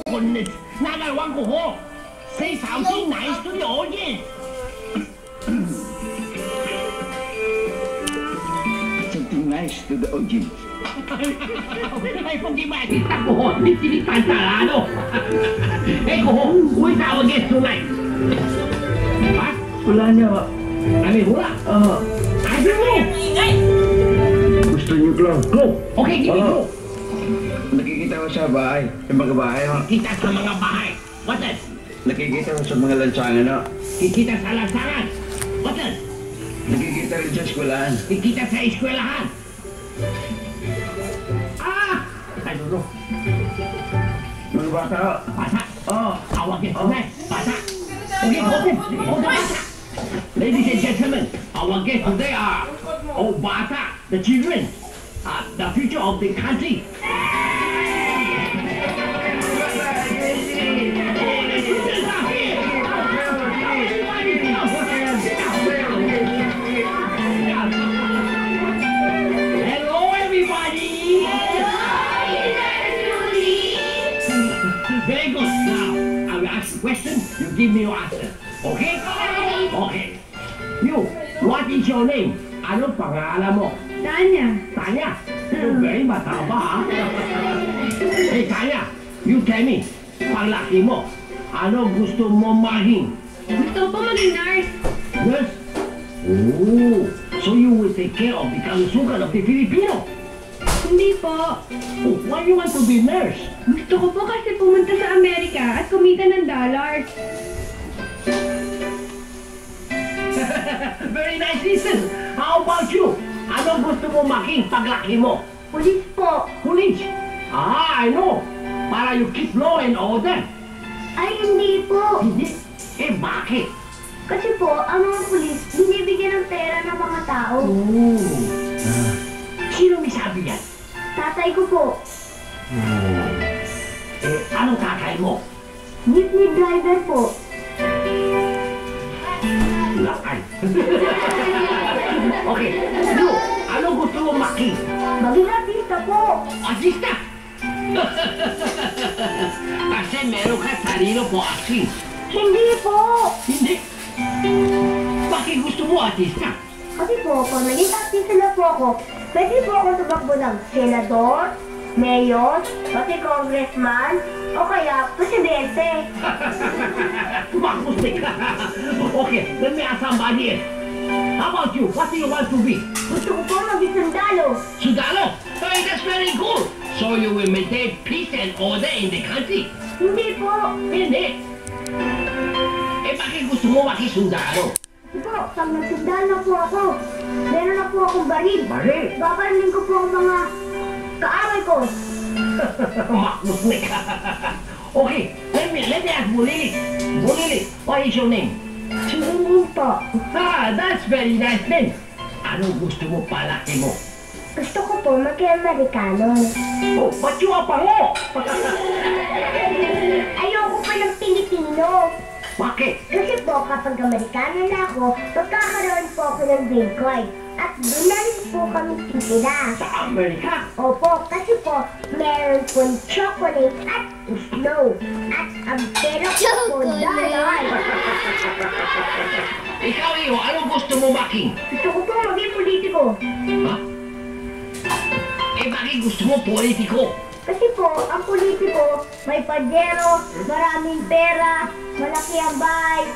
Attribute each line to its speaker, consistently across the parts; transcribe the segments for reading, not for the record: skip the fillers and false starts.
Speaker 1: goodness, nagawang ko ho. Say something nice to the audience.
Speaker 2: Something nice to the audience.
Speaker 1: Ay, pag-imagine ko ho, hindi pantalano. Hey, ko ho, who's our guest tonight? Ha?
Speaker 2: Wala niya.
Speaker 1: Ay, wala. I don't know.
Speaker 2: Gusto niyo club?
Speaker 1: Go. Okay, give me go.
Speaker 2: Nakikita ko sa bahay. Sa mga bahay, ha?
Speaker 1: Kita sa mga bahay. What else?
Speaker 2: Nakikita ko sa mga lansangan, ha?
Speaker 1: Kikita sa lansangan. What else?
Speaker 2: Nakikita rin sa eskwelahan.
Speaker 1: Kikita sa eskwelahan. I don't know.
Speaker 2: Mga bata, ha?
Speaker 1: Bata. Our guest tonight. Bata. Okay, bata. Ladies and gentlemen, our guests today are Bata, the children, the future of the country. Hello, everybody. Very good. Now, I will ask a question. You give me your answer. Okay? Okay. You, what is your name? Ano pangalan mo?
Speaker 3: Tanya.
Speaker 1: Tanya? Very mataba, ha? Hey, Tanya, you tell me, paglaki mo, ano gusto mo maging?
Speaker 3: Gusto ko po maging nurse.
Speaker 1: Nurse? Oh, so you will take care of the kalusugan of the Filipino?
Speaker 3: Hindi po.
Speaker 1: Oh, why you want to be nurse?
Speaker 3: Gusto ko po kasi pumunta sa Amerika at kumita ng dollars.
Speaker 1: Very nice reason. How about you? Ano gusto mo maging paglaki mo?
Speaker 3: Pulis po.
Speaker 1: Police? I know. Para you keep law and order.
Speaker 3: Ay, hindi po.
Speaker 1: Hindi? Eh, bakit?
Speaker 3: Kasi po, ang mga pulis, binibigyan ng pera ng mga tao.
Speaker 1: Oh. Sino may sabi yan?
Speaker 3: Tatay ko po.
Speaker 1: Eh, anong kakay mo?
Speaker 3: Jeepney driver po.
Speaker 1: Lakay. Okay, you, anong gusto mo maging?
Speaker 3: Maging artista po.
Speaker 1: Artista? Kasi meron ka sarili po acting.
Speaker 3: Hindi po.
Speaker 1: Hindi. Bakit gusto mo artista?
Speaker 3: Kasi po, pag naging artista na po ako, pwede po ako tumakbo ng senador, mayor, pati congressman, o kaya presidente.
Speaker 1: Makustik ka. Okay, let me ask somebody else. How about you? What do you want to be?
Speaker 3: Gusto ko po maging sundalo.
Speaker 1: Sundalo? Hey, that's very good. So you will maintain peace and order in the country?
Speaker 3: Hindi po.
Speaker 1: Hindi. Eh, bakit gusto mo maging sundalo?
Speaker 3: Kasi po, pag nagsundalo po ako, meron na po akong baril.
Speaker 1: Baril?
Speaker 3: Babarilin ko po ang mga kaaway ko.
Speaker 1: Makustik ka. Okay, let me ask Bulilit. Bulilit, what is your name?
Speaker 3: Chilin po.
Speaker 1: That's very nice name. Ano gusto mo palaki mo?
Speaker 3: Gusto ko po maging Amerikano.
Speaker 1: Oh, ba't yung apango?
Speaker 3: Ayoko pa ng Pilipino.
Speaker 1: Bakit?
Speaker 3: Kasi po, kapag Amerikano na ako, magkakaroon po ako ng green card. At doon na rin po kami titira.
Speaker 1: Sa Amerika?
Speaker 3: Opo, kasi po, meron pong chocolate at snow. At ang pera po dollar.
Speaker 1: Ikaw, Iyo, anong gusto mo maging?
Speaker 3: Gusto ko po maging politiko.
Speaker 1: Ha? Eh, bakit gusto mo politiko?
Speaker 3: Kasi po, ang politiko, may padero, maraming pera, malaki ang bahay,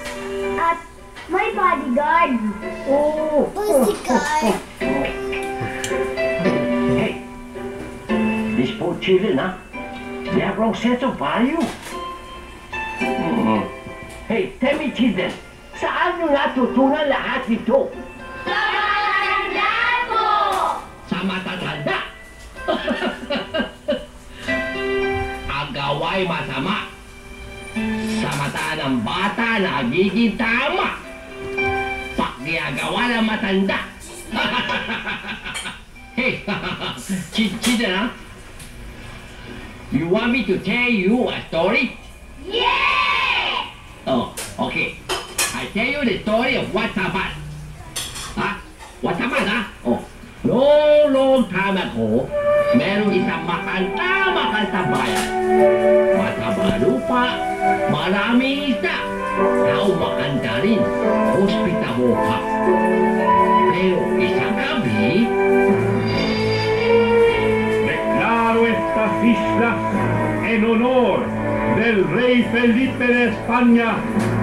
Speaker 3: at may bodyguard.
Speaker 1: Oh!
Speaker 3: Bodyguard?
Speaker 1: Hey, these poor children, huh? They have wrong sense of value. Hey, tell me, children, saan nyo natutunan lahat ito?
Speaker 3: Sa matatanda po!
Speaker 1: Sa matatanda? Ang gawa'y masama. Sa mata ng bata, nagiging tama. Pag ginagawa ng matanda. Hey, children, huh? You want me to tell you a story?
Speaker 3: Yeah!
Speaker 1: Oh, okay. I tell you the story of Watabat. Huh? Watabat, huh? Oh, long time ago, meron isang makanta bayan. Matabaru maraming isda. Tao makanta rin, hospitable ka. Pero isang gabi,
Speaker 4: Declaro estas islas en honor del rey Felipe de España,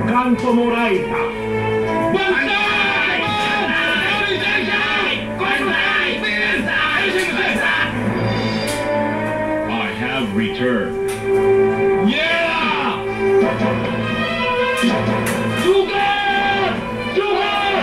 Speaker 4: Canto Moraita. I have returned.
Speaker 1: yeah! Sugar! Sugar!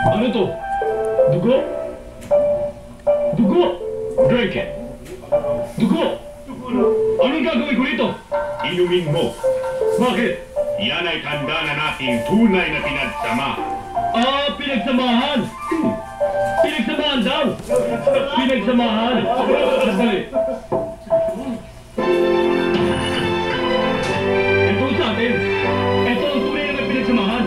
Speaker 4: Ano to? Dugo? Dugo! Drink it! Dugo! Anong gagawin ko rito? Inumin mo. Bakit? Yan ay tanda na nating tunay na pinagsama.
Speaker 1: Pinagsamahan! Pinagsamahan daw! Pinagsamahan! Sandali! Ito sa atin! Ito ang tunay na pinagsamahan!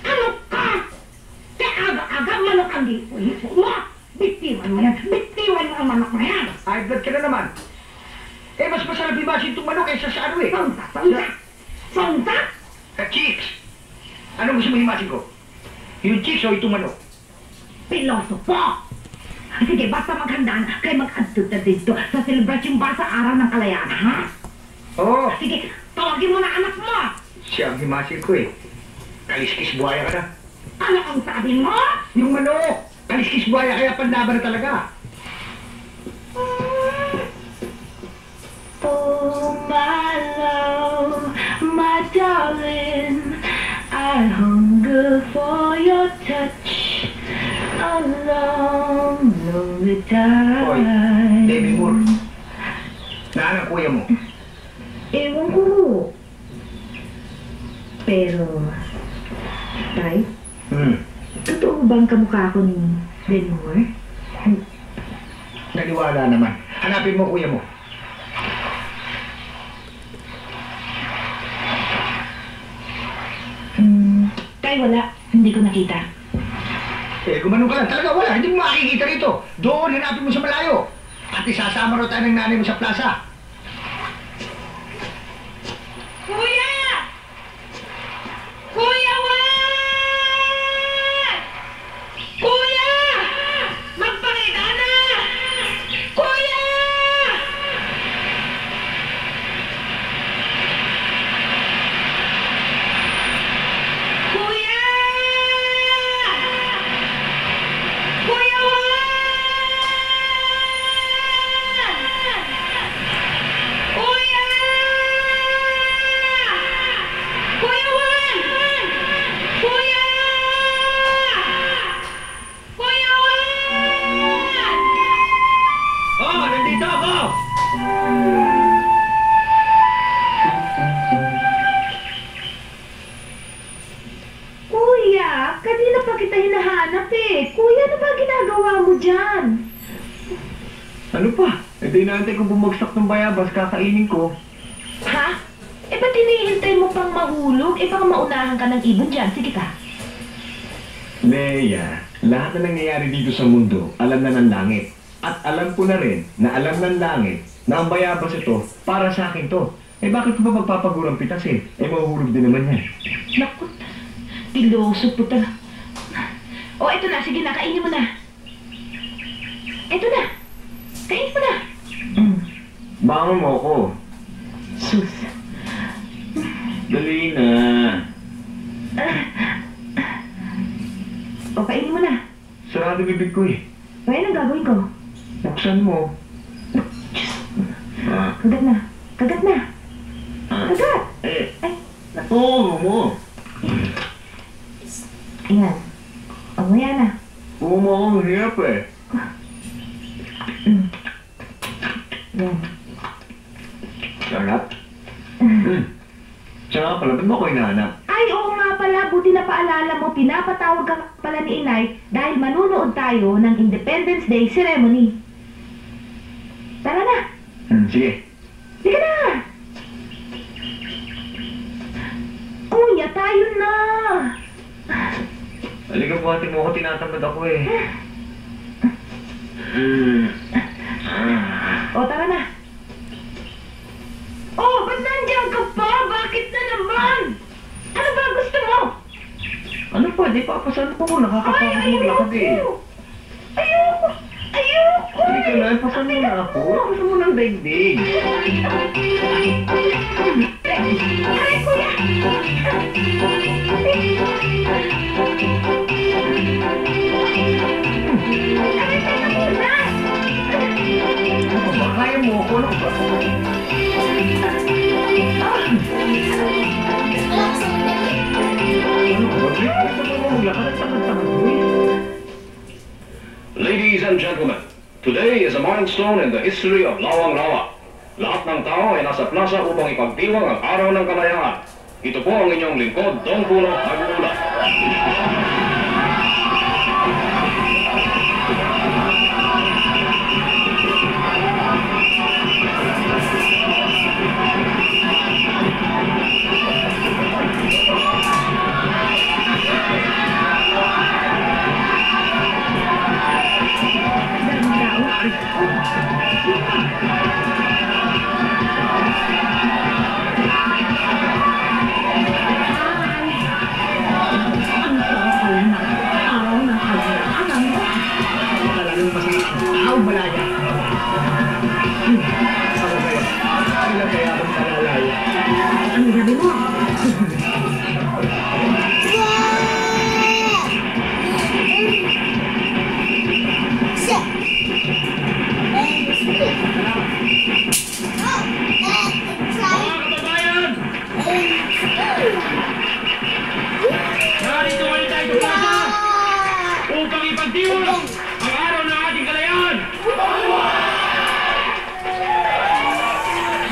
Speaker 5: Ano ka? Aga-aga manok ang gipo mo! Bitiwan mo yan! Bitiwan mo ang manok na yan!
Speaker 6: High blood ka na naman. Eh, mas masarap ibasin itong manok kaysa sa ano eh.
Speaker 5: Sonta! Sonta! Sonta!
Speaker 6: Chicks! Anong gusto mo himasin ko? Yung chicks o itong manok?
Speaker 5: Piloso po! Sige, basta maghanda na kayo mag-adto na dito sa celebration bar sa araw ng kalayaan, ha?
Speaker 6: Oo,
Speaker 5: Sige, tawagin mo na anak mo!
Speaker 6: siya ang himasin ko eh. Kaliskis buhaya ka na.
Speaker 5: Ano ang sabi mo?
Speaker 6: Yung manok! Kaliskis buhaya kaya panlaban na talaga.
Speaker 5: Oh, my love, my darling, I hunger for your touch a long, lonely
Speaker 6: Hoy,
Speaker 5: time.
Speaker 6: Demi Moore. Naan ang kuya mo?
Speaker 5: Ewan ko. Pero, Tay, totoo bang kamukha ko ni Ben Moore?
Speaker 6: Naniwala naman. Hanapin mo kuya mo.
Speaker 5: Ay, wala. Hindi ko nakita.
Speaker 6: Eh, gumanong ka lang. Talaga wala. Hindi mo makikita rito. Doon, hanapin mo sa malayo. At isasama ro tayo ng nanay mo sa plaza.
Speaker 5: Kuya! Kuya Juan! Kuya! Magpakita na! Kuya! Kuya! Kuya Juan! Kuya! Kuya Juan! Kuya! Kuya Juan!
Speaker 1: Oh, nandito ako!
Speaker 5: Kuya, kanina pa kita hinahanap eh. Kuya, ano ba ginagawa mo dyan?
Speaker 2: Ano pa? Eh, di natin kung bumagsak ng bayabas, kakainin ko.
Speaker 5: Ha? Eh, ba't hinihintay mo pang mahulog? Eh, baka maunahan ka ng ibon dyan. Sige ka.
Speaker 2: Leia, lahat na nangyayari dito sa mundo, alam na ng langit. At alam ko na rin na alam ng langit na ang bayabas ito, para sa akin to. Eh bakit ko ba magpapagurang pitas eh? Eh mahuhulog din naman yan.
Speaker 5: Naku, tiloso puta. O, eto na. Sige na, kainin mo na. Eto na. Kainin mo na.
Speaker 2: Bangon mo ako.
Speaker 5: Sus.
Speaker 2: Dali na.
Speaker 5: O, kainin mo na.
Speaker 2: Sarado bibig ko eh.
Speaker 5: O, yan ang gagawin ko.
Speaker 2: Buksan mo.
Speaker 5: Kagat na. Kagat na. Kagat.
Speaker 2: Eh,
Speaker 5: Ay,
Speaker 2: oo mo.
Speaker 5: ayan. O, yan na.
Speaker 2: Oo mo ako mahirap eh.
Speaker 5: Yan.
Speaker 2: Sarap. Tsaka pala, ba't mo ako hinahanap?
Speaker 5: Ay, oo nga pala. Buti na paalala mo. Pinapatawag ka pala ni Inay dahil manunood tayo ng Independence Day Ceremony. Tara na.
Speaker 2: Sige.
Speaker 5: Sige na. Kuya, tayo na.
Speaker 2: Halika po ate mo ako, tinatamad ako eh.
Speaker 5: O, tara na. Oh, ba't nandiyan ka pa? Bakit na naman? Ano ba gusto mo?
Speaker 2: Ano pa, di papasan mo ko, nakakapagod maglakad eh.
Speaker 5: Ayoko! Ayoko!
Speaker 2: Halika na, pasan mo na ako. Pasan mo ng daigdig.
Speaker 5: Aray, kuya! Aray, teka muna!
Speaker 2: Ano ba, kaya mo ako? Ano ba? Ano ba? Gusto mo maglakad at takad-takad mo eh.
Speaker 4: Ladies and gentlemen, today is a milestone in the history of Lawang Lawa. Lahat ng tao ay nasa plaza upang ipagdiwang ang araw ng kalayaan. Ito po ang inyong lingkod, Dong Puno Agula.
Speaker 6: Tao malaya. Ako kaya. Kailan kaya akong malalaya?
Speaker 5: Ano sabi mo?
Speaker 4: Narito ulit tayo sa plaza upang ipagdiwang ang araw ng ating kalayaan.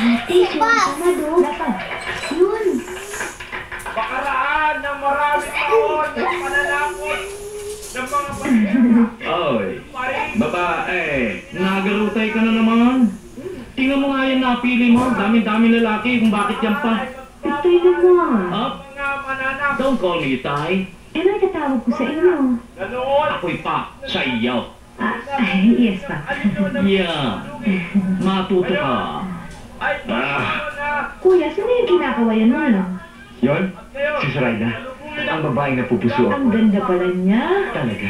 Speaker 5: Ate, sumama doon. Dapat. Yun.
Speaker 7: Pakaraan ng maraming taon ng pananakot ng mga bandera.
Speaker 2: Oy, babae, nagarutay ka na naman. Tingnan mo nga yan napili mo, dami-dami lalaki kung bakit yan pa.
Speaker 5: Ito'y naman.
Speaker 2: Up,
Speaker 7: Mga anak.
Speaker 1: Don't call me Tay.
Speaker 5: Ano ang tatawag ko sa inyo?
Speaker 7: Nanood.
Speaker 1: Ako'y pa sa iyo.
Speaker 5: Yes pa.
Speaker 1: Yeah. Matuto ka.
Speaker 7: Ay,
Speaker 5: Kuya, sino yung kinakawayan mo?
Speaker 2: Yon? Si Sarayda. Ang babaeng napupuso
Speaker 5: Ang
Speaker 2: ako.
Speaker 5: ganda pala niya.
Speaker 2: Talaga.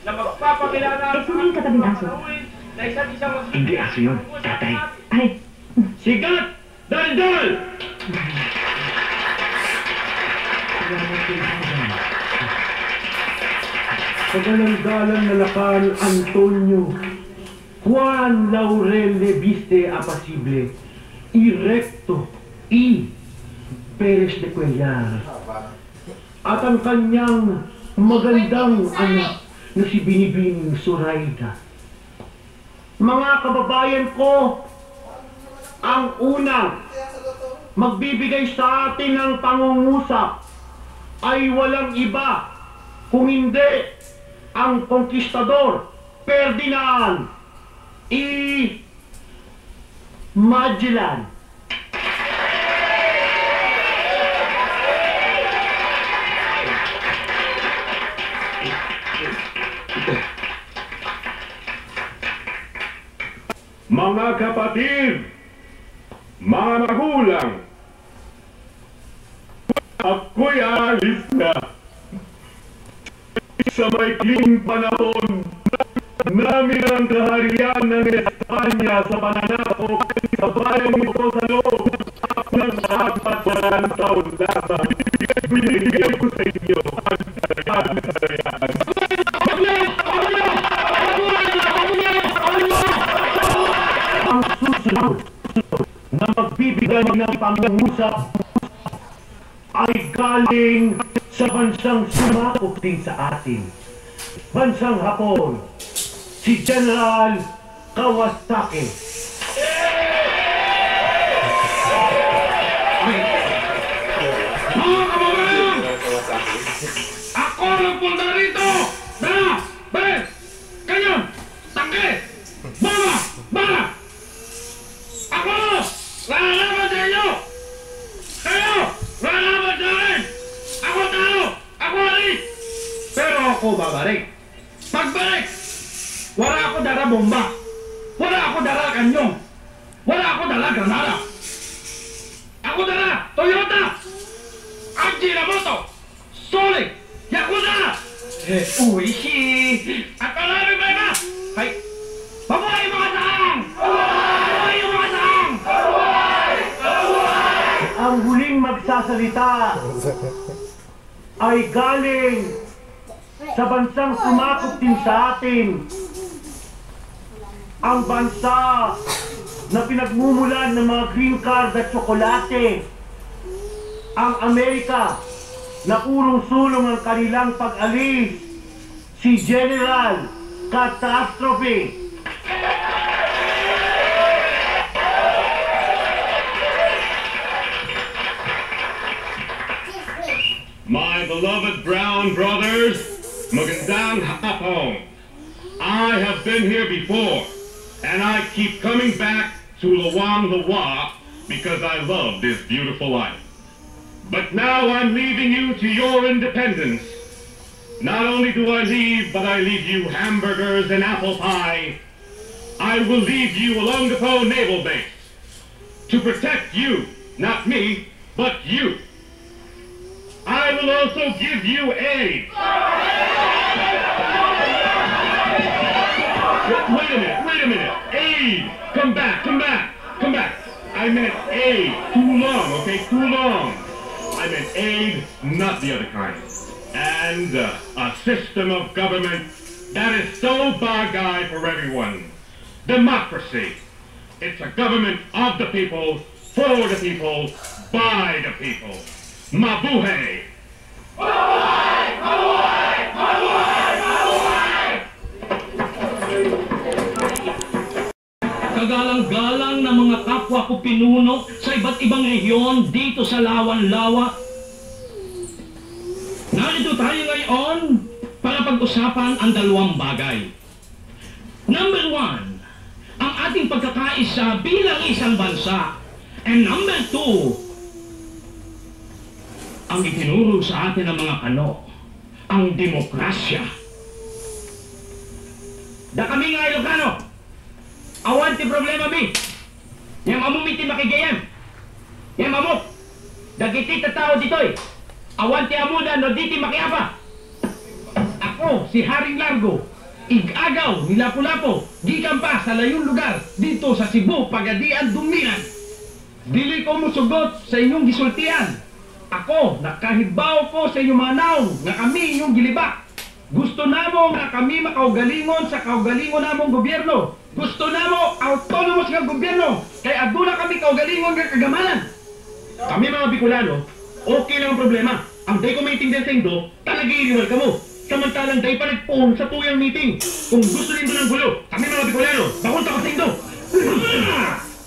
Speaker 7: na magpapakilala
Speaker 5: Eh, sino yung katabing aso?
Speaker 7: na isa't isang
Speaker 2: Hindi aso yun. Tatay.
Speaker 5: Ay,
Speaker 1: Sigat! Daldal!
Speaker 8: Pagalang-galang na lakal Antonio Juan Laurel Leviste Apacible y Recto y Perez de Cuellar at ang kanyang magandang anak na si Binibing Zoraida. Mga kababayan ko, ang unang magbibigay sa atin ng pangungusap ay walang iba kung hindi ang Conquistador Ferdinand E. Magellan.
Speaker 9: Mga kapatid, mga magulang, ako'y alis na. Sa maikling panahon namin ang kaharian ng Espanya sa pananakop sa bayang ito sa loob ng 4 taon lamang. Binigay ko sa inyo ang kaharian.
Speaker 8: Ang susunod na magbibigay ng pangungusap ay galing sa bansang sumakop din sa atin. Bansang Hapon, si General Kawasaki.
Speaker 1: Mga kababayan! Ako nagpunta rito! Dala! Bes! Kayo! Tangke! Bala! Bala! Ako! Lalaban sa inyo! Kayo! Lalaban sa akin! Ako talo! Ako alis! Pero ako babalik! Pagbalik! Wala ako dala bomba! Wala ako dala kanyong! Wala ako dala granada! Ako dala Toyota! Ajinomoto! Sonic! Yakuza! Uishi! At marami pa iba! Hay! Mabuhay yung mga saang! Mabuhay yung mga saang!
Speaker 8: Ang huling magsasalita ay galing sa bansang sumakop din sa atin. Ang bansa na pinagmumulan ng mga green card at tsokolate. Ang Amerika na urong-sulong ang kanilang pag-alis. Si General Catastrophe.
Speaker 9: My beloved brown brothers, magandang hapon. I have been here before, and I keep coming back to Lawang Lawa because I love this beautiful island. But now I'm leaving you to your independence. Not only do I leave, but I leave you hamburgers and apple pie. I will leave you along the Po Naval Base to protect you, not me, but you. I will also give you aid. Wait a minute. Aid. Come back. I meant aid. Too long, okay? Too long. I meant aid, not the other kind. And a system of government that is so bagay for everyone. Democracy. It's a government of the people, for the people, by the people. Mabuhay!
Speaker 1: Kagalang-galang na mga kapwa ko pinuno sa iba't ibang rehiyon dito sa Lawan-Lawa. Narito tayo ngayon para pag-usapan ang dalawang bagay. Number 1, ang ating pagkakaisa bilang isang bansa. And number 2, ang itinuro sa atin ng mga kano, ang demokrasya. Da kami nga Ilocano, awan ti problema mi. Yang mamumiti makigayam. Yang mamuk, dagiti tao ditoy. Awan ti amuda no diti makiapa. Ako, si Haring Largo, igagaw ni Lapu-Lapu, gikan pa sa layong lugar dito sa Cebu, Pagadian, Dumiran. Dili ko musugot sa inyong gisultian. Ako, nakahibaw ko sa inyong mga naong nga kami inyong gilibak. Gusto namo nga kami makaugalingon sa kaugalingon namong gobyerno. Gusto namo autonomous nga gobyerno. Kaya aduna kami kaugalingon nga kagamanan. Kami mga Bicolano, okay lang ang problema. Ang day ko maintindihan sa Indo, talagiriwal ka mo. Samantalang day pa nagpoon sa tuyang meeting. Kung gusto rin doon ng gulo, kami mga Bicolano, bakunta ka sa Indo.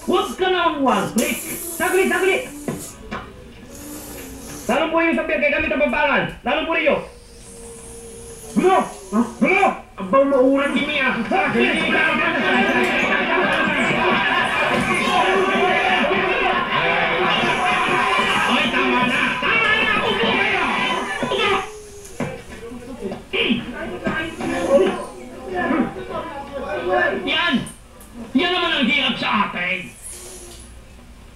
Speaker 1: Huwag ka na ang wag-break. Saglit! Lalong po yung sabihan kay kami tapapangan. Lalong po rin Gulo! Gulo! Abang mauran kimi ah! Ay, tama na! Tama na! Upo kayo! Upo! Yan! Yan naman ang hirap sa atin.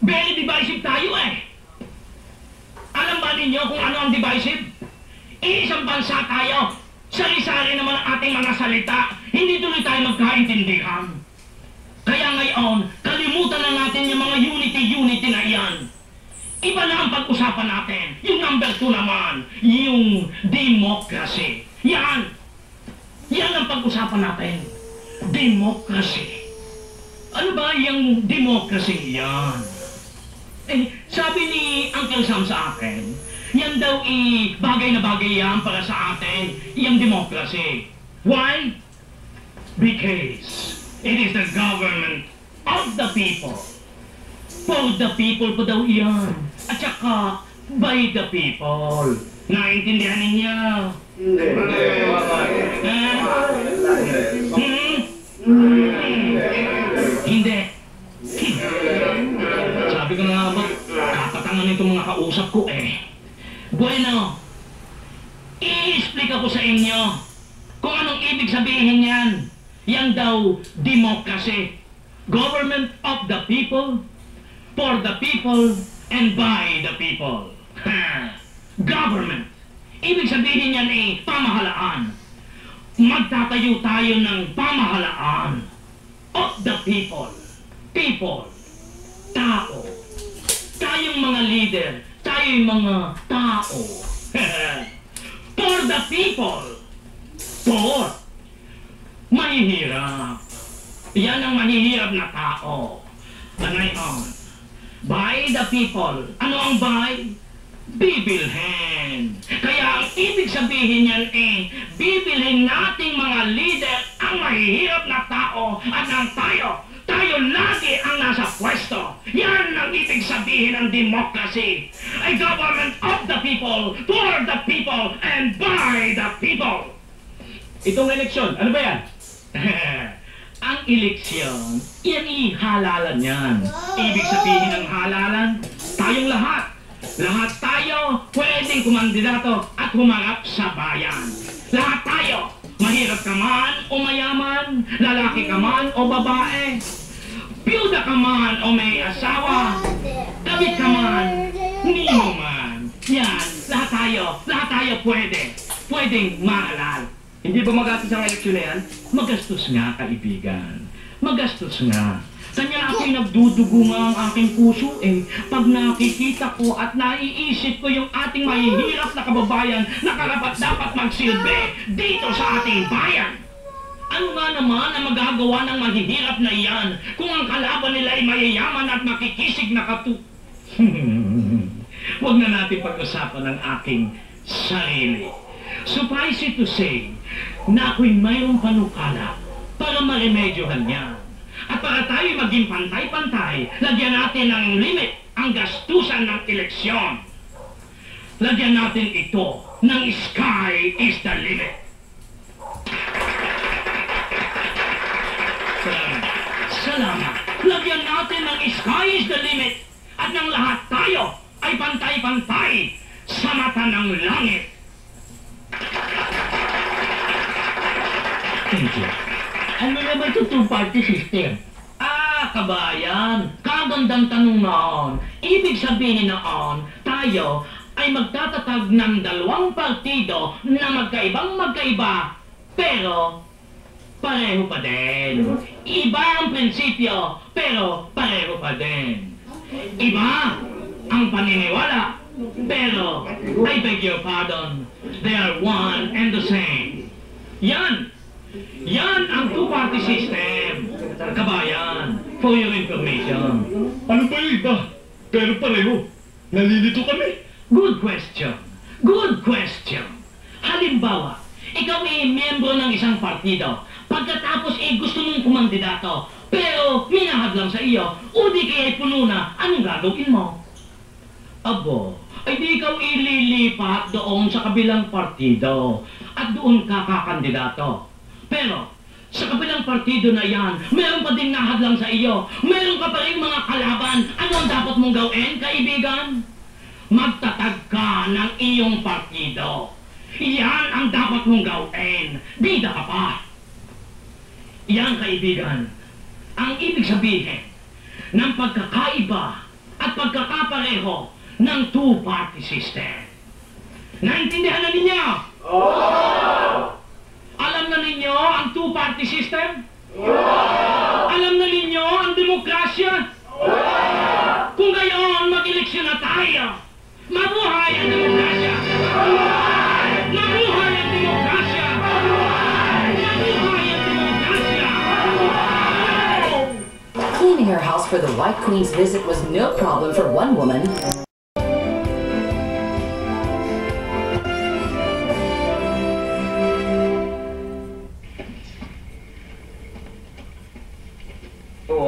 Speaker 1: Very divisive tayo eh. Alam ba ninyo kung ano ang divisive? Iisang bansa tayo. Sari-sari naman ang ating mga salita. Hindi tuloy tayo magkaintindihan. Kaya ngayon, kalimutan na natin yung mga unity na iyan. Iba na ang pag-usapan natin. Yung number 2 naman, yung democracy. Yan! Yan ang pag-usapan natin. Democracy. Ano ba yung democracy yan? Sabi ni Uncle Sam sa akin, yan daw bagay na bagay yan para sa atin, yung democracy. Why? Because it is the government of the people. For the people po daw yan. At saka, by the people. Naintindihan ninyo? Hindi. Sabi ko na nga ba, katatangan itong mga kausap ko eh. Bueno, i-explain ko sa inyo kung anong ibig sabihin yan. Yan daw, democracy. Government of the people, for the people, and by the people. Government. Ibig sabihin yan pamahalaan. Magtatayo tayo ng pamahalaan of the people. People. Tao. Tayong mga leader. Tayong mga tao. For the people. For. Mahihirap. Yan ang mahihirap na tao. Ngayon, by the people. Ano ang by? Bibilhin. Kaya ang ibig sabihin yan bibilhin nating mga leader ang mahihirap na tao at ang tayo lagi ang nasa pwesto. Yan ang ibig sabihin ng democracy. A government of the people, for the people, and by the people. Itong eleksyon, ano ba yan? Ang eleksyon, yan halalan yan. Ibig sabihin ng halalan, tayong lahat. Lahat tayo pwedeng kumandidato at humarap sa bayan. Lahat tayo, mahirap ka man o mayaman, lalaki ka man o babae, piyuda ka man o may asawa, kabit ka man, nino man. Yan, lahat tayo pwedeng mahalal. Hindi ba magastos ang eleksyon na yan? Magastos nga, kaibigan. Magastos nga. Kanya ako'y nagdudugo nga ang aking puso pag nakikita ko at naiisip ko yung ating mahihirap na kababayan na karapat-dapat magsilbi dito sa ating bayan. Ano nga naman ang magagawa ng mahihirap na iyan kung ang kalaban nila ay mayayaman at makikisig na Huwag na natin pag-usapan ng aking sarili. Suffice it to say na ako'y mayroong panukala para maremedyohan niya. At para tayo maging pantay-pantay, lagyan natin ng limit ang gastusan ng eleksyon. Lagyan natin ito ng sky is the limit. Salamat. Lagyan natin ng sky is the limit at ng lahat tayo ay pantay-pantay sa mata ng langit.
Speaker 6: Thank you. Ano naman ito two-party system?
Speaker 1: Kabayan, kagandang tanong noon. Ibig sabihin noon, tayo ay magtatatag ng dalawang partido na magkaibang-magkaiba, pero pareho pa din. Iba ang prinsipyo, pero pareho pa din. Iba ang paniniwala, pero I beg your pardon, they are one and the same. Yan ang two-party system. Kabayan, for your information.
Speaker 9: Ano ba yung iba? Pero pareho. Nalilito kami.
Speaker 1: Good question. Good question. Halimbawa, ikaw ay miyembro ng isang partido. Pagkatapos gusto mong kumandidato, pero minahad lang sa iyo, o di kaya'y puno na, anong gagawin mo? Abo, ay di ikaw ililipat doon sa kabilang partido at doon ka kakandidato. Pero, sa kabilang partido na yan, meron pa din nahadlang sa iyo. Meron ka pa rin mga kalaban. Ano ang dapat mong gawin, kaibigan? Magtatag ka ng iyong partido. Yan ang dapat mong gawin. Bida ka pa. Yan, kaibigan, ang ibig sabihin ng pagkakaiba at pagkakapareho ng two-party system. Naintindihan na ninyo? Alam na ninyo ang two-party system? Alam na ninyo ang demokrasya? Kung gayon, mag-eleksyon na tayo. Mabuhay ang demokrasya! Mabuhay ang demokrasya! Mabuhay ang demokrasya!
Speaker 10: Cleaning her house for the White Queen's visit was no problem for one woman.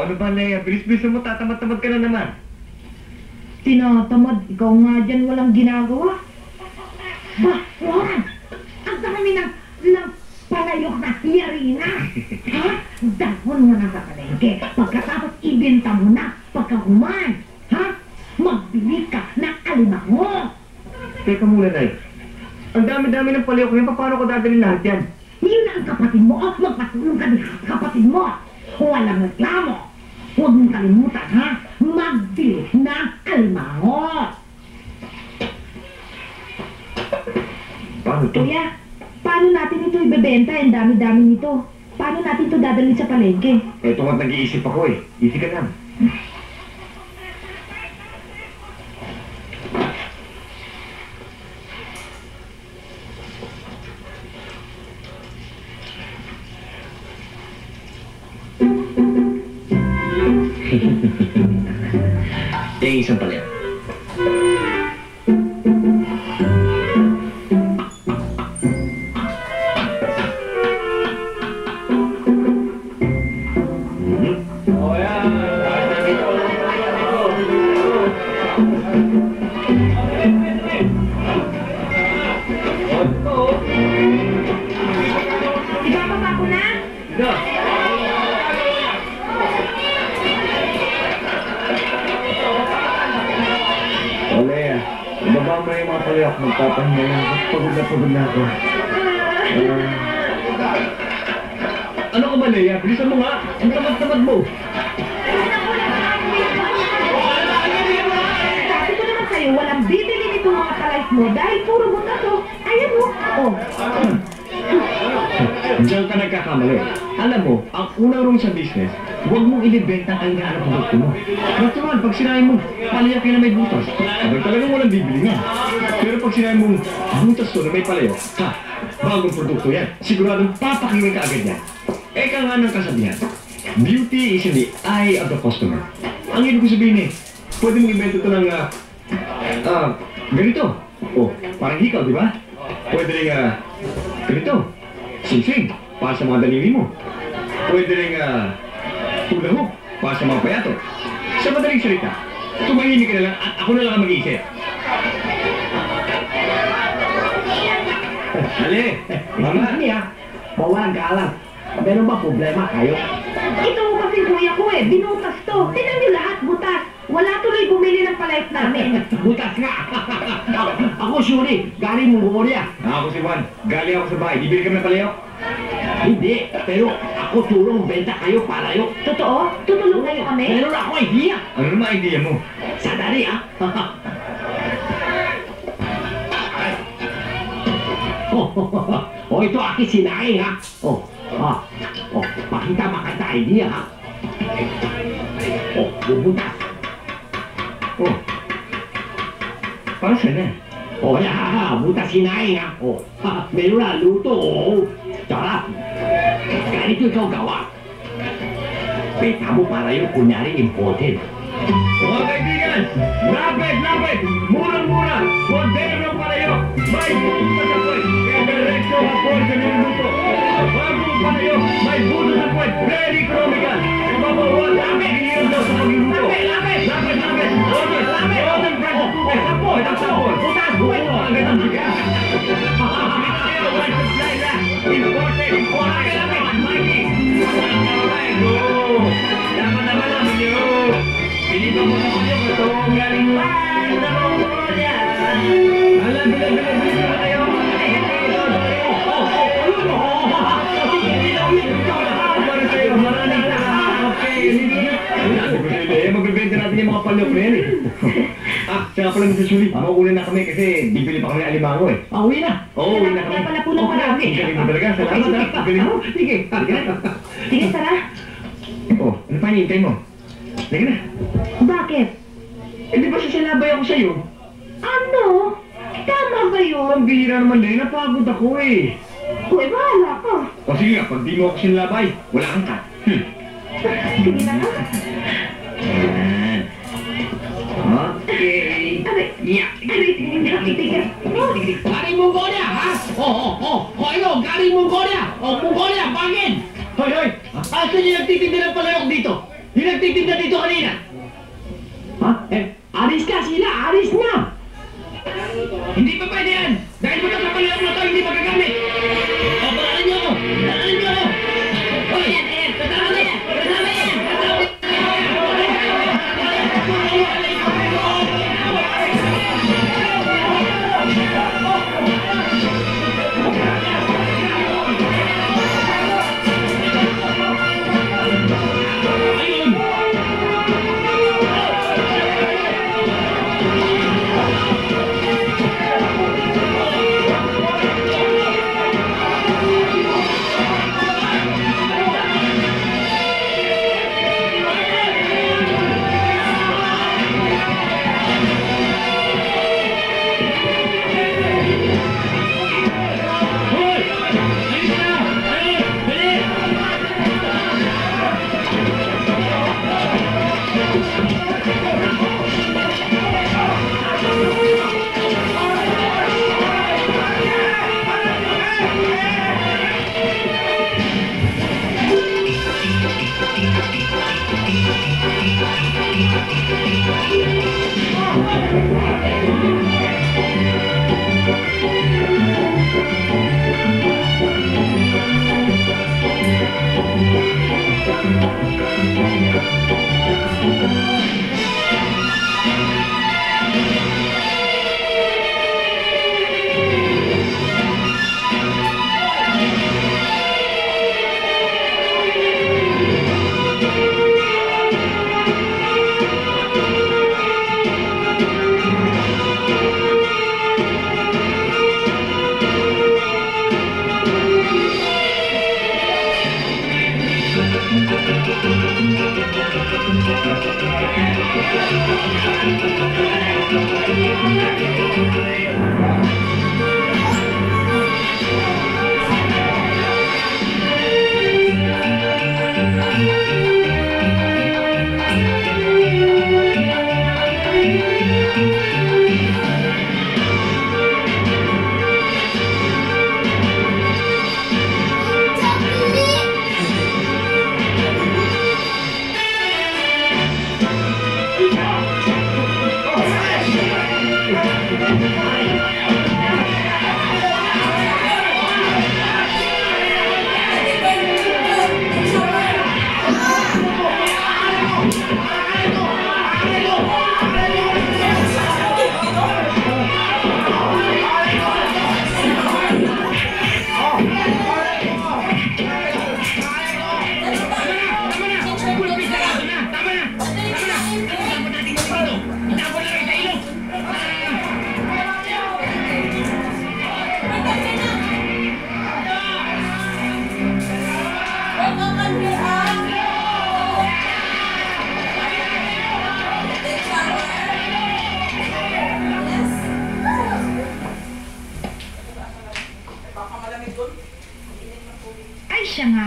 Speaker 2: Ano ba, Leia? Bilis-bilis mo, tatamad-tamad ka na naman.
Speaker 5: Tinatamad, ikaw nga dyan walang ginagawa. Warren! Ang dami ng palayok na yarina. Ha? Dahon mo na sa palengke. Pagkatapos ibenta mo na pagkahuman. Ha? Magbili ka ng alimango.
Speaker 2: Teka muna, Leia. Ang dami-dami ng palayok yan. Paano ko dadalhin lahat yan?
Speaker 5: Yun ang kapatid mo. O, magpatulong ka din sa kapatid mo. Walang reklamo. Huwag mong kalimutan, ha? Magbili ng alimango.
Speaker 2: Paano to?
Speaker 5: Kuya, paano natin ito ibebenta? Ang dami-dami nito. Paano natin ito dadalhin sa palengke?
Speaker 2: Ito nga't nag-iisip ako eh. Easy ka lang. Yung isang pala.
Speaker 5: Ibababa ko na?
Speaker 2: Leia, ibaba mo yung mga palayok. Magpapahinga lang. Pagod na ako. Ano ka ba, Leia? Bilisan mo nga. Ang tamad-tamad mo.
Speaker 5: Sabi ko naman sa'yo, walang bibili nitong mga palais mo dahil puro buta to. Ayan mo. Oh.
Speaker 2: Diyan ka nagkakamali. Alam mo, ang unang rule sa business, huwag mong ilibenta ang inaanap ng produkto mo. Basta naman, pag sinabi mo, palayak na may butas, abay talagang walang bibili nga. Pero pag sinabi mo, butas to na may palayak, ha, bagong produkto yan, siguradong papakiwin ka agad yan. Eka nga ng kasabihan, beauty is in the eye of the customer. Ang ibig ko sabihin eh, pwede mong ibenta ito ng, ganito. O, parang hikaw, di ba? Pwede rin, ganito. Sing-sing, para sa mga daliri mo. Pwede rin, hula hoop, para sa mga payato. Sa madaling salita, tumahimik ka na lang at ako na lang ang mag-iisip. Ali, mama.
Speaker 1: Mawalang galang. Meron ba problema kayo?
Speaker 5: Ito kasi kuya ko eh, binutas to. Tignan niyo lahat, butas. Wala tuloy bumili ng palayok namin.
Speaker 1: Butas nga. Ako, Shuri, galing Mongolia.
Speaker 2: Ako si Juan, galing ako sa bahay. Bibili kami ng palayok.
Speaker 1: Hindi, pero ako tulong benta kayo palayok.
Speaker 5: Totoo? Tutulungan niyo kami?
Speaker 1: Meron ako idea.
Speaker 2: Ano naman idea mo?
Speaker 1: Sandali, ah. Ito aking sinaing, ha. Pakita makanta idea, ha. Bubutas.
Speaker 2: Para saan na?
Speaker 1: Butas sinaing, ha. Meron na luto, Sarap. Ganito ikaw gawa. Benta mo palayok, kunyari imported.
Speaker 2: Mga kaibigan, lapit! Murang-mura! Kondero ng palayok! May buto sa puwet! Kaya diretso ang puwet sa niluluto! Bagong palayok! May buto sa puwet! Very economical! Kababawan! Hihirap daw sa pagluluto! Lapit! Order price of tubig! Sapon!
Speaker 1: Butas, buwet!
Speaker 2: Ang gandang bigas! White supply na! Imported! Mikey! Tama naman namin yun! Pinito mo sa palayok! Ito ang galing pa! Sa Mongolia! Bili na kayo! Magbibenta natin yung mga palyok na yan eh. Saka pala Mr. Shuri, mauuna na kami kasi bibili pa kami ng alimango eh.
Speaker 1: Uwi na.
Speaker 2: Oo, uwi na kami.
Speaker 5: Kaya pala po ng marami.
Speaker 2: Ang galing mo talaga, salamat ha. Ang galing mo. Sige,
Speaker 5: Sige, tara.
Speaker 2: Ano pa hinihintay mo? Sige na.
Speaker 5: Bakit?
Speaker 2: Di ba sasalabay ako sa'yo?
Speaker 5: Ano? Tama ba yun?
Speaker 2: Ang bihira naman din, napagod ako eh.
Speaker 5: Uy, bahala ka.
Speaker 2: O sige nga, pag di mo ako sinalabay, wala kang cut.
Speaker 5: Sige na nga.
Speaker 2: Okay.
Speaker 5: Tigas.
Speaker 1: Galing Mongolia, ha? Galing Mongolia. Mongolia, bakit?
Speaker 2: Hoy! Asan yung nagtitinda ng palayok dito? Yung nagtitinda dito kanina?
Speaker 1: Aris ka sila, aris na.
Speaker 2: Hindi pa pwede yan! Dahil mo sa palayok na to, hindi magagamit! Pagkakalin niyo ako! Hoy! Kasama yan!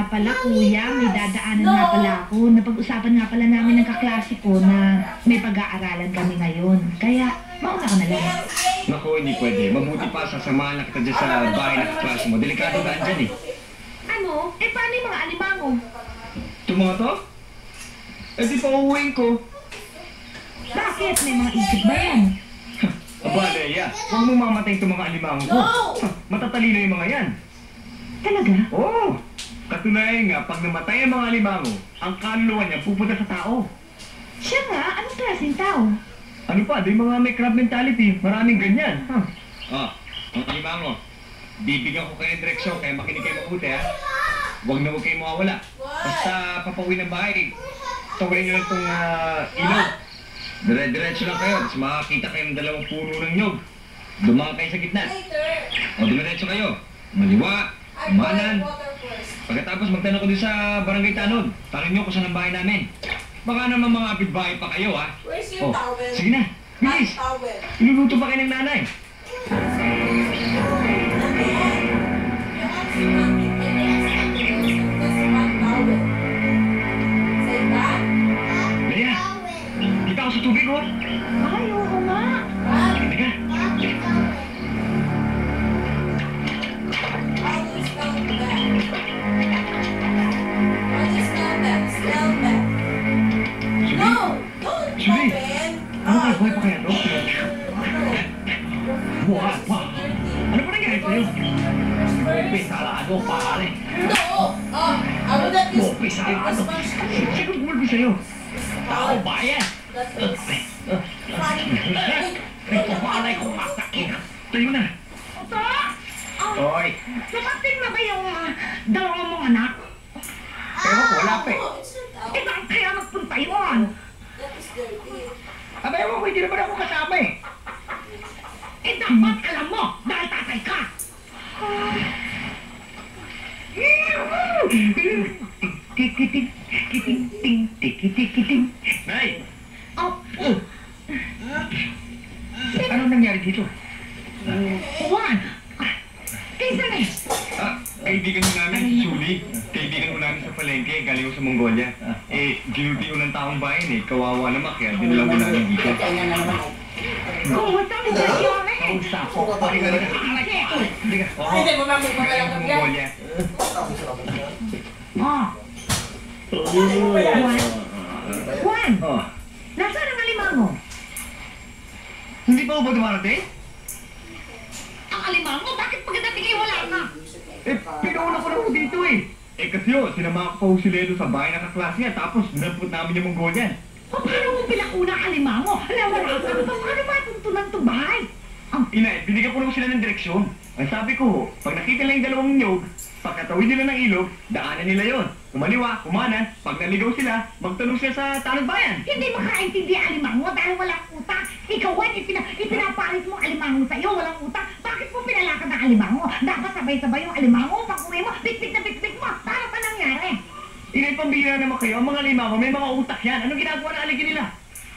Speaker 5: nga pala, kuya, may dadaanan nga pala ako. Napag-usapan nga pala namin ng kaklase ko na may pag-aaralan kami ngayon. Kaya, mauna ka na lang.
Speaker 2: Naku, hindi pwede. Mabuti pa sasamahan na kita dyan sa bahay na kaklase mo. Delikado daan dyan eh.
Speaker 5: Ano? Paano yung mga alimango?
Speaker 2: Ito mga to? Eh di pa uuwiin ko.
Speaker 5: Bakit? May mga isip ba yan?
Speaker 2: Aba, Leia, huwag mong mamatay itong mga alimango ko. Matatalino yung mga yan.
Speaker 5: Talaga?
Speaker 2: Oo. Katunayan nga, pag namatay ang mga alimango, ang kaluluwa niya pupunta sa tao.
Speaker 5: Siya nga? Anong klaseng tao?
Speaker 2: Ano pa, di mga may crab mentality. Maraming ganyan. Ah, ang alimango. Bibigyan ko kayo ng direksyon, kaya makinig kayo mabuti ha. Huwag na huwag kayo mawawala. Basta papauwi ng bahay, tawarin nyo lang itong ilaw. Dire-diretso lang kayo, tapos makakita kayo ng dalawang puno ng nyog. Dumaan kayo sa gitna. O dumiretso kayo. Maliwa, umanan. Pagkatapos magtanong ko din sa barangay Tanod. Tanong nyo kung saan ang bahay namin. Baka naman mga kapitbahay pa kayo ha.
Speaker 11: Where's your towel?
Speaker 2: Sige na, bilis.
Speaker 11: Towel.
Speaker 2: Iluluto pa kayo ng nanay. Leia, kita ako sa tubig ko.
Speaker 5: Ay, oo nga.
Speaker 2: Teka. Julie, ano kayo? Buhay pa kaya to? Buhay pa? Ano pa nangyari sa'yo? Pisarado, pare. Pisarado. Sino gumulpi sa'yo? Tao ba yan? Ito palay ko masakit. Tayo na.
Speaker 5: Ito?
Speaker 2: Oy.
Speaker 5: Dumating na ba yung dalawang mong anak?
Speaker 2: Ewan ko, wala pa eh.
Speaker 5: Eh, bakit kaya magpunta yun?
Speaker 2: Aba, ewan ko, hindi naman ako kasama eh.
Speaker 5: Eh, dapat alam mo, dahil tatay ka.
Speaker 2: Nay!
Speaker 5: Oh,
Speaker 2: Anong nangyari dito?
Speaker 5: Juan! Kaysa na eh.
Speaker 2: Kaibigan mo namin si Julie. Kaibigan mo namin sa palengke, galing ko sa Mongolia. Eh, ginuti ko ng taong bayan eh. Kawawa naman, kaya dinilang ko namin dito.
Speaker 5: Kumusta mo ba yun eh?
Speaker 2: Kausap ko. Pakinggan na. Hindi ka. Oo.
Speaker 11: Hindi mo
Speaker 2: Galing ko sa Mongolia.
Speaker 5: Oh. Juan? Juan!
Speaker 2: Oh.
Speaker 5: Nasaan ang alimango?
Speaker 2: Hindi pa ba dumarating?
Speaker 5: Ang alimango? Bakit pagkadating kayo wala ka?
Speaker 2: Eh, pinauna ko na ako dito eh. Eh kasi yun, sinama ko pa ho si Ledo sa bahay ng kaklase niya, tapos naput namin yung Mongolian.
Speaker 5: O paano mo pinakuna ang alimango? Alam, wala ka. Paano matuntunan itong bahay?
Speaker 2: Ina, binigyan ko naman sila ng direksyon. Ang sabi ko, pag nakita lang yung dalawang nyog, pagkatawid nila ng ilog, daanan nila yon. Kumaliwa, kumanan, pag naligaw sila, magtanong sila sa tanong bayan.
Speaker 5: Hindi makaintindi ang alimango dahil walang utak. Ikaw, Juan, ipinaparit mo ang alimango sa'yo, walang utak. Bakit mo pinalakad ang alimango? Dapat sabay-sabay yung alimango. Pag uwi mo, bitbit na bitbit mo. Para pa nangyari?
Speaker 2: Inay, pambira naman kayo. Ang mga limango, may mga utak yan. Anong ginagawa na aligin nila?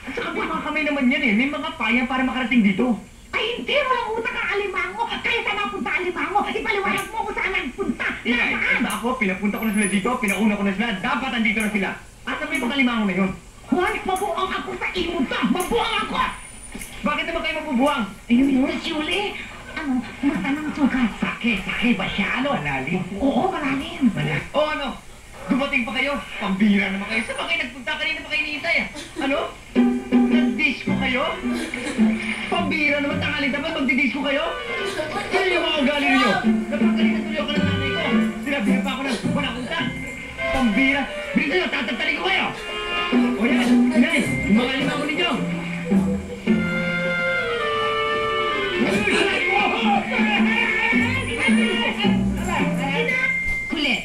Speaker 2: At saka may mga kamay naman yan eh. May mga paya para makarating dito.
Speaker 5: Ay, hindi. Walang utak ang alimango. Kaya saan napunta ang alimango? Ipaliwanag mo kung saan nagpunta.
Speaker 2: Inay, basta ako, pinapunta ko na sila dito, pinauna ko na sila. Dapat andito na sila. At may mga limango na yun.
Speaker 5: Juan, mabuang ako sa imuta. Mabuang ako.
Speaker 2: Bakit naman kayo mabubuang?
Speaker 5: Ayun yun, Julie. Ano, mata ng sugat.
Speaker 2: Sakit ba siya? Ano, malalim?
Speaker 5: Oo, malalim.
Speaker 2: O ano? Dumating pa kayo? Pambira naman kayo. Saan ba kayo nagpunta? Kanina pa kayo niintay ah. Ano? Nag-disco kayo? Pambira naman, tangaling dapat magdi-disco kayo? Ano yung mga ugali niyo? Napagalitan tuloy ako ng nanay ko. Sinabihan pa ako ng walang utang. Pambira. Bilisan nyo, tatatali ko kayo. O yan, inay, yung mga limango ninyo.
Speaker 12: Kulit.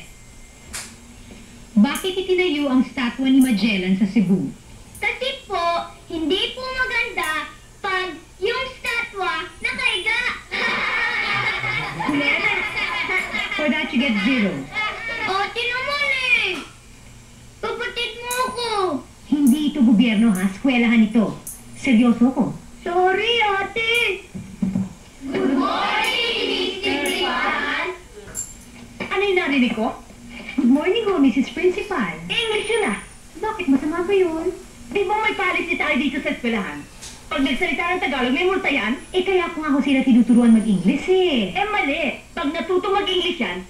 Speaker 12: Bakit itinayo ang statwa ni Magellan sa Cebu?
Speaker 3: Kasi po, hindi po maganda pag yung statwa nakaiga.
Speaker 12: Kulit. For that you get 0.
Speaker 3: O, tinumon eh. Puputid mo ako.
Speaker 12: Hindi ito gobyerno ha, eskwelahan ito. Seryoso ko.
Speaker 3: Sorry, ate. Good morning, Mr. Ivan.
Speaker 5: Ano yung narinig ko?
Speaker 12: Good morning ho, Mrs. Principal.
Speaker 5: English yun ah.
Speaker 12: Bakit masama ba yun?
Speaker 5: Di ba may policy tayo dito sa eskwelahan? Pag nagsalita ng Tagalog, may multa yan?
Speaker 12: Eh kaya ko nga ho sila tinuturuan mag-English eh.
Speaker 5: Eh mali. Pag natuto mag-English yan,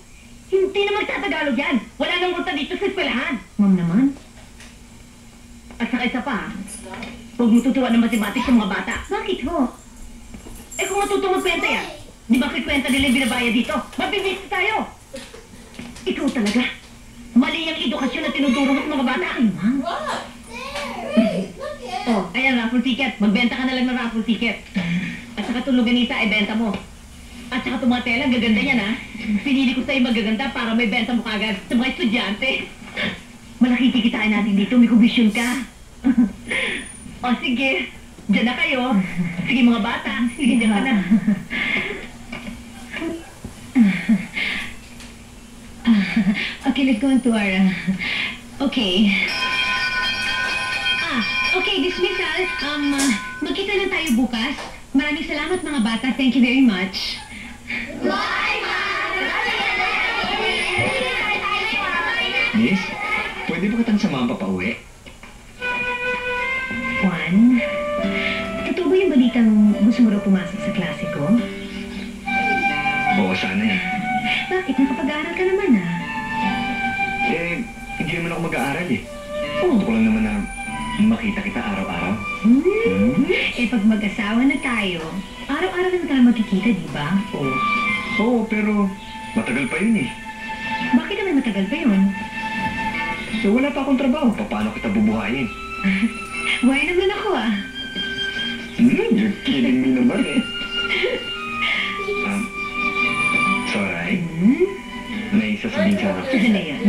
Speaker 5: hindi na magtatagalog yan. Wala nang multa dito sa eskwelahan.
Speaker 12: Ma'am naman.
Speaker 5: At saka isa pa, huwag mo tuturuan ng mathematics sa mga bata.
Speaker 12: Bakit ho?
Speaker 5: Eh kung matuto magkwenta yan, di ba kikwenta nila yung binabaya dito? Mabibisi tayo. Ikaw talaga. Mali ang edukasyon na tinuturo mo sa mga bata.
Speaker 12: Ay, ma'am.
Speaker 5: Oh, ayan, raffle ticket. Magbenta ka na lang ng raffle ticket. At saka itong luganisa, ibenta mo. At saka itong mga tela, gaganda yan, ha? Pinili ko sa'yo magaganda para may benta mo kagad sa mga estudyante. Malaki kikitain natin dito, may komisyon ka. O sige, dyan na kayo. Sige mga bata, sige dyan ka na.
Speaker 12: Okay, let's go on to our... okay. Okay, dismissal. Magkita na tayo bukas. Maraming salamat mga bata. Thank you very much.
Speaker 2: Miss, pwede ba kitang samahan pa pauwi?
Speaker 12: Juan, totoo ba yung balitang gusto mo raw pumasok sa klase ko?
Speaker 2: Oo, sana eh.
Speaker 12: Bakit? Nakapag-aaral ka naman ah.
Speaker 2: Eh, hindi naman ako mag-aaral eh.
Speaker 12: Oh.
Speaker 2: Gusto ko lang naman na makita kita araw-araw.
Speaker 12: Eh, pag mag-asawa na tayo, araw-araw naman tayo magkikita, di ba?
Speaker 2: Oo, pero matagal pa yun eh.
Speaker 12: Bakit naman matagal pa yun?
Speaker 2: So, wala pa akong trabaho. Paano kita bubuhayin?
Speaker 12: Buhay naman ako ah.
Speaker 2: You're kidding me naman eh. It's alright. May sasabihin sana ako.
Speaker 12: Ano yan?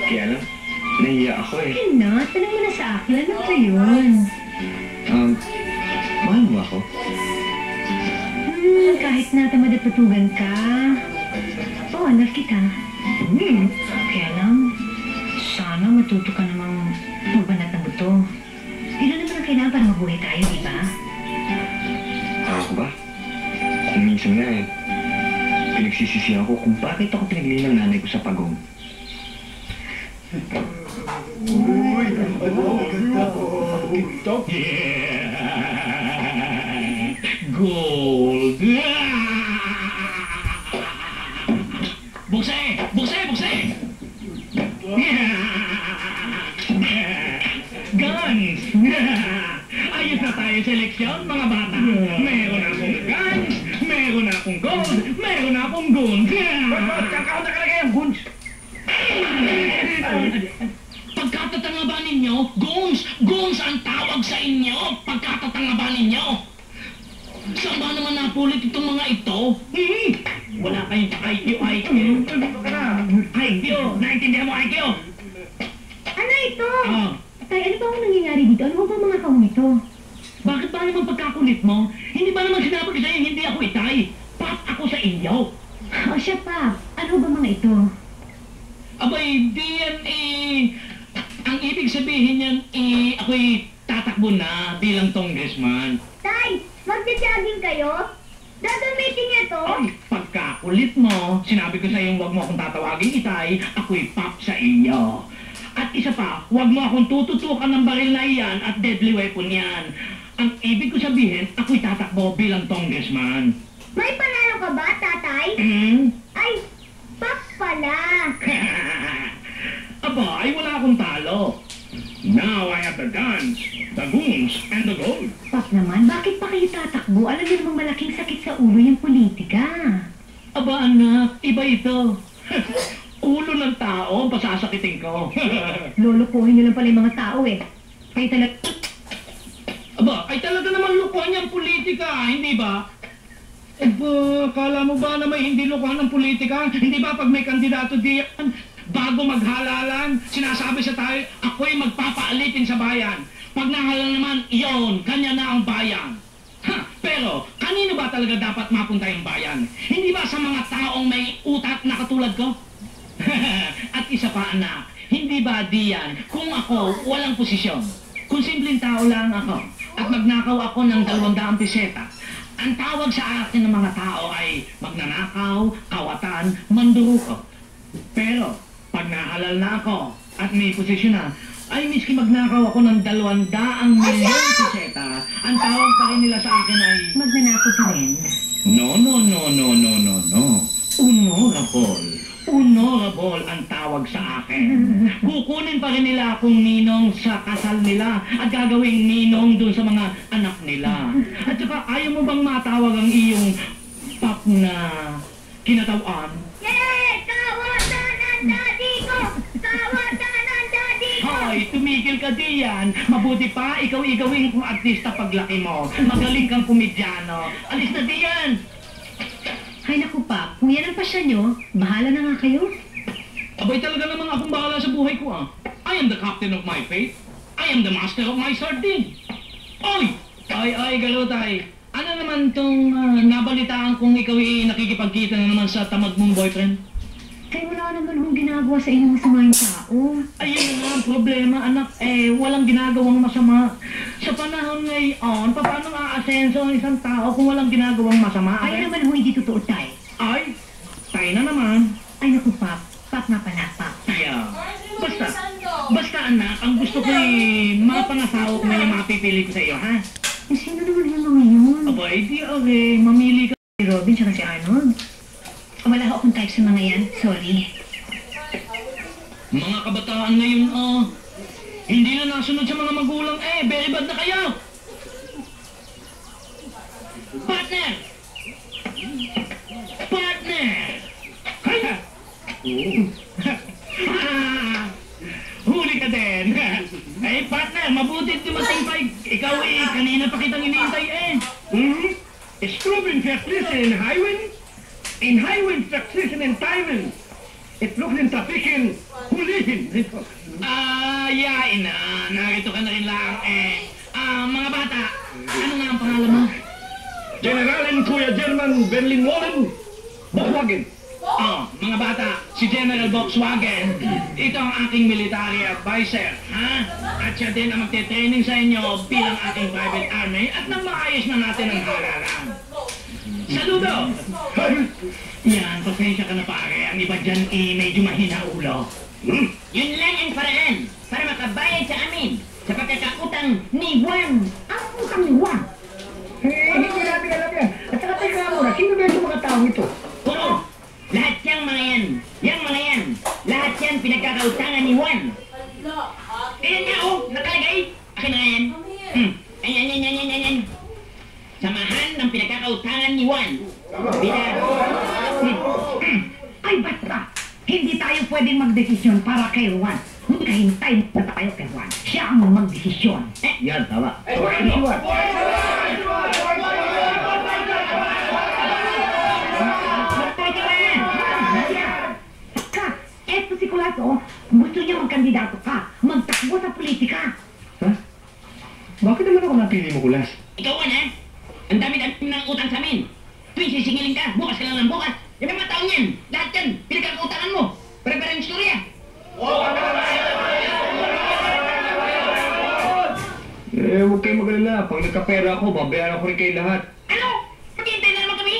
Speaker 2: Kaya lang, nahiya ako eh.
Speaker 12: Ano? Tanong mo na sa akin. Ano ba yun?
Speaker 2: Mahal mo ako?
Speaker 12: Kahit natamad at patugan ka. Oo, anak kita. Kaya lang, sana matuto ka namang magbanat ng buto. Yun naman ang kailangan para mabuhay tayo, di ba?
Speaker 2: Ako ba? Kung minsan nga eh, pinagsisisihan ko kung bakit ako pinaglili ng nanay ko sa pagong.
Speaker 6: Uy, ganda po.
Speaker 1: Gold! Bukse! Bukse! Bukse! Guns! Ayos na tayo sa eleksyon, mga bata. Meron akong guns, meron akong gold, meron akong guns.
Speaker 6: Kakaunta ka lagay ang guns.
Speaker 1: Pagkatatanga ba ninyo? Guns! Guns ang tawag sa inyo! Pagkatatanga ba ninyo? Saan ba naman napulit itong mga ito? Wala kayong IQ. IQ! Naintindihan mo IQ?
Speaker 12: Ano ito?
Speaker 1: Ah.
Speaker 12: Tay, ano ba ang nangyayari dito? Ano ba mga kaong ito?
Speaker 1: Bakit ba naman pagkakulit mo? Hindi ba naman sinabi ko sa'yo hindi ako itay? Pap ako sa inyo!
Speaker 12: O siya pa, ano ba mga ito?
Speaker 1: Abay, DNA! Ang ibig sabihin yan, ako'y tatakbo na bilang congressman.
Speaker 3: Tay, magja-jogging kayo? Gagamitin niya to?
Speaker 1: Ay, pagkakulit mo, sinabi ko sa'yo huwag mo akong tatawagin itay, ako'y pap sa inyo. At isa pa, huwag mo akong tututukan ng baril na iyan at deadly weapon yan. Ang ibig ko sabihin, ako'y tatakbo bilang congressman.
Speaker 3: May panalo ka ba, tatay? Ay, pap pala.
Speaker 1: Aba, ay wala akong talo. Now I have the guns, the goons, and the gold.
Speaker 12: Pap naman, bakit pa kayo tatakbo? Alam niyo namang malaking sakit sa ulo yung politika.
Speaker 1: Aba anak, iba ito. Ulo ng tao, pasasakitin ko.
Speaker 12: Lolokohin niyo lang pala yung mga tao eh. Kayo talaga...
Speaker 1: Aba, ay talaga naman lukuhan niyang politika, hindi ba? Aba, kala mo ba na may hindi lukuhan ng politika? Hindi ba pag may kandidato diyan, bago maghalalan, sinasabi sa tayo, ako'y magpapaalitin sa bayan. Pag nahalal naman, iyon, kanya na ang bayan. Pero, kanino ba talaga dapat mapunta yung bayan? Hindi ba sa mga taong may utak na katulad ko? At isa pa anak, hindi ba diyan kung ako walang posisyon? Kung simpleng tao lang ako at magnakaw ako ng 200 peseta, ang tawag sa akin ng mga tao ay magnanakaw, kawatan, mandurukot. Pero, Pag nahalal na ako at may posisyon na, ay miski magnakaw ako ng 200 milyong peseta, ang tawag pa rin nila sa akin ay...
Speaker 12: Magnanakaw ka rin.
Speaker 1: No. Honorable ang tawag sa akin. Kukunin pa rin nila akong ninong sa kasal nila at gagawing ninong dun sa mga anak nila. At saka ayaw mo bang matawag ang iyong pap na kinatawan?
Speaker 3: Yay! Tawasan ang daddy ko! Tawasan ang daddy ko!
Speaker 1: Hoy, tumigil ka diyan. Mabuti pa, ikaw-igawin kong artista paglaki mo. Magaling kang komedyano. Alis na diyan!
Speaker 12: Ay naku pa, kung yan ang pasya nyo, bahala na nga kayo.
Speaker 1: Abay talaga namang akong bahala sa buhay ko ah. I am the captain of my fate. I am the master of my sardine. Oy! Ay, galutay. Ano naman tong nabalitaan kung ikaw ay nakikipagkita na naman sa tamad mong boyfriend?
Speaker 12: Kaya wala naman akong ginagawa sa inyong masamang tao.
Speaker 1: Ayun na nga ang problema, anak. Walang ginagawang masama. Sa panahon ngayon, paano aasenso ang isang tao kung walang ginagawang masama?
Speaker 12: Ay naman ho, hindi totoo tayo.
Speaker 1: Ay, tayo na naman.
Speaker 12: Ay naku Pap, Pap nga pala, Pap.
Speaker 1: Yeah. Basta anak, ang gusto ko mapangasawa ko na yung mapipili ko sa iyo, ha?
Speaker 12: Sino naman yung mga yun?
Speaker 1: Abay, di okay. Mamili ka.
Speaker 12: Si Robin tsaka si Arnold. Wala ho akong type sa mga yan, sorry.
Speaker 1: Mga kabataan ngayon, hindi na nasunod sa mga magulang, very bad na kayo! Partner! Kaya! Huli ka din! Partner, mabuti dumating pa. Ikaw kanina pa kitang iniintay Struben verflissen in highway? In highway verflissen in timing. Itlugin trafikin, hulihin. Yain na. Narito ka na rin lang. Mga bata, ano nga ang pangalan mo? Generalin Kuya German Berlin Wallen, Volkswagen. Mga bata, si General Volkswagen, ito ang aking military advisor, ha? At siya din ang magte-training sa inyo bilang aking private army at nang maayos na natin ang halalan. Saludo! Yan, pasensya ka na pare. Ang iba dyan medyo mahina ulo. Yun lang ang paraan para makabayad sa amin sa pagkakautang ni Juan.
Speaker 6: Ang utang ni Juan? Hindi namin alam yan. At saka teka muna, sino ba yung mga tao ito?
Speaker 1: Puro! Lahat yung mga yan. Yang mga yan. Lahat yan pinagkakautangan ni Juan. Ayan nga nakalagay. Akin na yan. Ayan. Samahan ng pinagkakautangan ni Juan.
Speaker 5: Ay, basta! Hindi tayo pwedeng magdesisyon para kay Juan. Hintay na tayo kay Juan. Siya ang magdesisyon.
Speaker 2: Yan, tama.
Speaker 5: Eto si Colasso, gusto niya magkandidato ka. Magtakbo sa politika.
Speaker 2: Ha? Bakit naman ako napili mo, Kulas?
Speaker 1: Ikaw, Juan, ha? Ang dami-dami ng utang sa amin. Tuwing sisingilin ka, bukas ka lang ng bukas. Yung mga taong yan, lahat yan, pinagkakautangan mo. Pare-pare ang istorya.
Speaker 2: Huwag kayong magalala. Pag nagkapera ako, babayaran ko rin kayo lahat.
Speaker 1: Ano? Maghihintay na naman kami?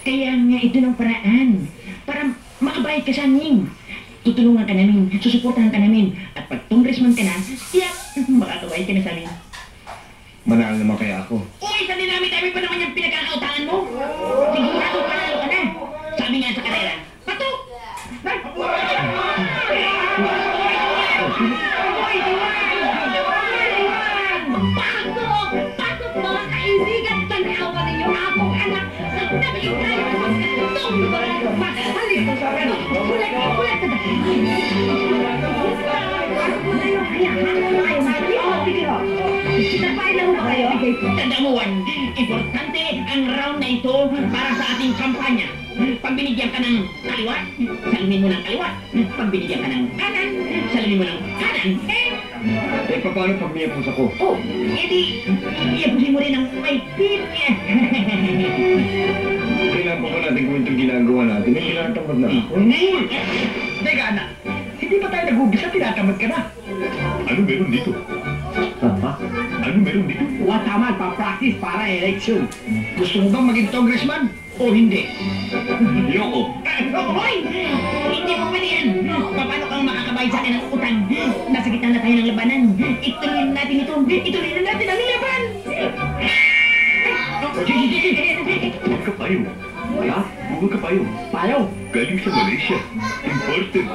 Speaker 5: Kaya nga ito ng paraan. Para makabayad ka sa amin. Tutulungan ka namin, susuportahan ka namin. At pag congressman ka na, tiyak, makakaway ka na sa amin.
Speaker 2: Manalo naman kaya ako.
Speaker 1: Uy, sa dinami-dami pa naman yung pinagkakautangan mo. Sigurado panalo ka na. Sabi nga sa karera, patok!
Speaker 5: Pasok mga kaibigan, tanawa ninyo akong anak sa nakikita yung halika sa akin. Kulat ka ba?
Speaker 1: Tanda mo, Juan, importante ang round na ito para sa ating kampanya. Pag binigyan ka ng kaliwa, salamin mo ng kaliwa. Pag binigyan ka ng kanan, salamin mo ng kanan.
Speaker 2: Paano pag miyapos ako?
Speaker 5: Edi, iyapusin mo rin ang may pin.
Speaker 2: Kailangan pa natin kung itong ginagawa natin. May tinatamad na ako.
Speaker 6: Teka, anak. Hindi pa tayo nag-umpisa, tinatamad ka na.
Speaker 2: Ano meron dito? Ano meron dito?
Speaker 1: Tama, pa-practice para election.
Speaker 6: Gusto mo bang maging congressman? O hindi?
Speaker 2: Hindi ako.
Speaker 1: Hoy! Hindi mo pwede yan.
Speaker 5: paano kang makakabayad sa akin ng utang? Nasa gitna na tayo ng labanan. Ituloy na natin ito. Ituloy na natin ang laban.
Speaker 2: Huwag ka payo. Ha? Huwag ka payo.
Speaker 1: Payo?
Speaker 2: Galing sa Malaysia. Imported.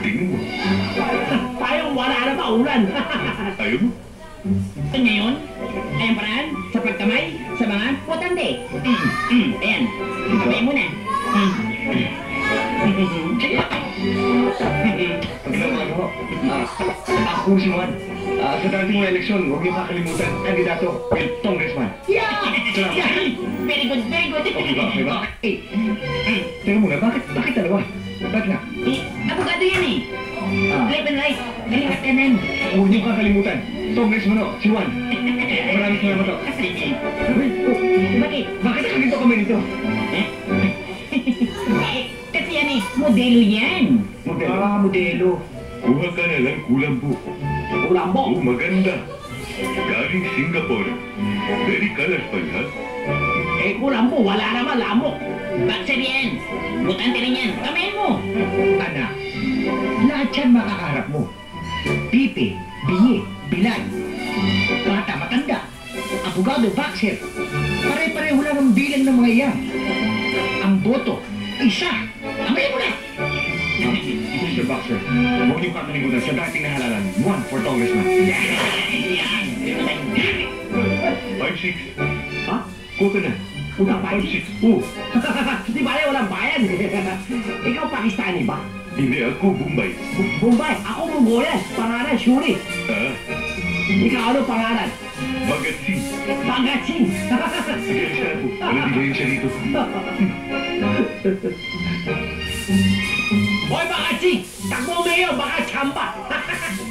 Speaker 2: Tingnan mo.
Speaker 1: Payo, wala na ba ulan?
Speaker 2: Ayaw mo?
Speaker 5: Ngayon, ay ang paraan sa pagkamay sa mga potante. Ayan, kamay mo na.
Speaker 2: Paglaman mo. Ako si Juan. Sa dating mga eleksyon, huwag niyo kakalimutan. Kandidato, El Congressman.
Speaker 5: Yeah! Very good, very good.
Speaker 2: Okay ba? Okay ba? Teka muna, bakit dalawa? Bakit nga?
Speaker 5: Abogado yan eh. Left and right, kalikat kanan.
Speaker 2: Huwag niyo kakalimutan. Congressman o, si Juan. Maraming salamat o.
Speaker 5: Bakit?
Speaker 2: Bakit ganito kami nito?
Speaker 5: Kasi yan eh, modelo yan.
Speaker 2: Modelo? Modelo.
Speaker 9: Kuha ka na lang kulambo.
Speaker 1: Kulambo?
Speaker 9: Oh, maganda. Galing Singapore. Very colorful, ha?
Speaker 1: Kulambo, wala naman lamok.
Speaker 5: Boxer yan. Butante rin yan. Kamayin mo.
Speaker 6: Anak, lahat yan makakaharap mo. Pipi, bingi, bilan, bata, matanda, abogado, boxer. Pare-pareho lang ang bilang ng mga iyan. Ang boto, isa. Amay mo na!
Speaker 2: Mr. Boxer, huwag niyo kakalimutan sa dating nahalalan. Juan for Congressman.
Speaker 9: 5-6.
Speaker 2: Ha? Kuha ka na.
Speaker 1: Utang pa.
Speaker 2: 5-6. Oo.
Speaker 1: Di ba walang bayan? Ikaw Pakistani ba?
Speaker 9: Hindi ako Bombay.
Speaker 1: Bombay, ako Mongolia. Pangalan, Shuri.
Speaker 9: Ah,
Speaker 1: Ikaw ano pangalan?
Speaker 9: Bhagat Singh.
Speaker 1: Bhagat Singh.
Speaker 9: Sige, siya ako. Nalaligayin siya dito.
Speaker 1: Hoy, Bhagat Singh! Takbo mo yun, baka tsamba.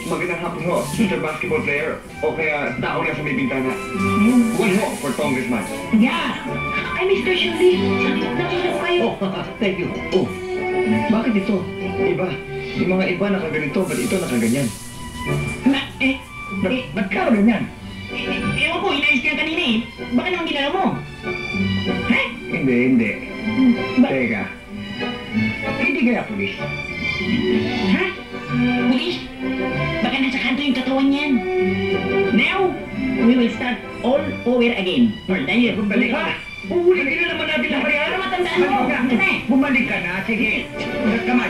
Speaker 2: Magandang hapon ho, Mr. Basketball Player. O kaya tao na sa may bintana. Juan ho for Congressman.
Speaker 5: Yeah. Ay, Mr. Shuri. Nakita ko kayo.
Speaker 1: Oh, thank you.
Speaker 2: Oh, bakit ito? Iba. Yung mga iba nakaganito, ba't ito nakaganyan?
Speaker 6: Ba't ka ganyan?
Speaker 5: Ewan ko, inayos ka kanina eh. Baka naman ginala mo. Ha?
Speaker 2: Hindi. Teka.
Speaker 6: Hindi kaya pulis.
Speaker 5: Ha? Pulis? Baka nasa kanto yung katawan niyan. Now, we will start all over again. Dahil,
Speaker 6: Bumalik ka. Uhuli ka na naman natin ang
Speaker 5: Para
Speaker 6: bayan.
Speaker 5: matandaan mo.
Speaker 6: Bumalik ka na, sige. Kamay.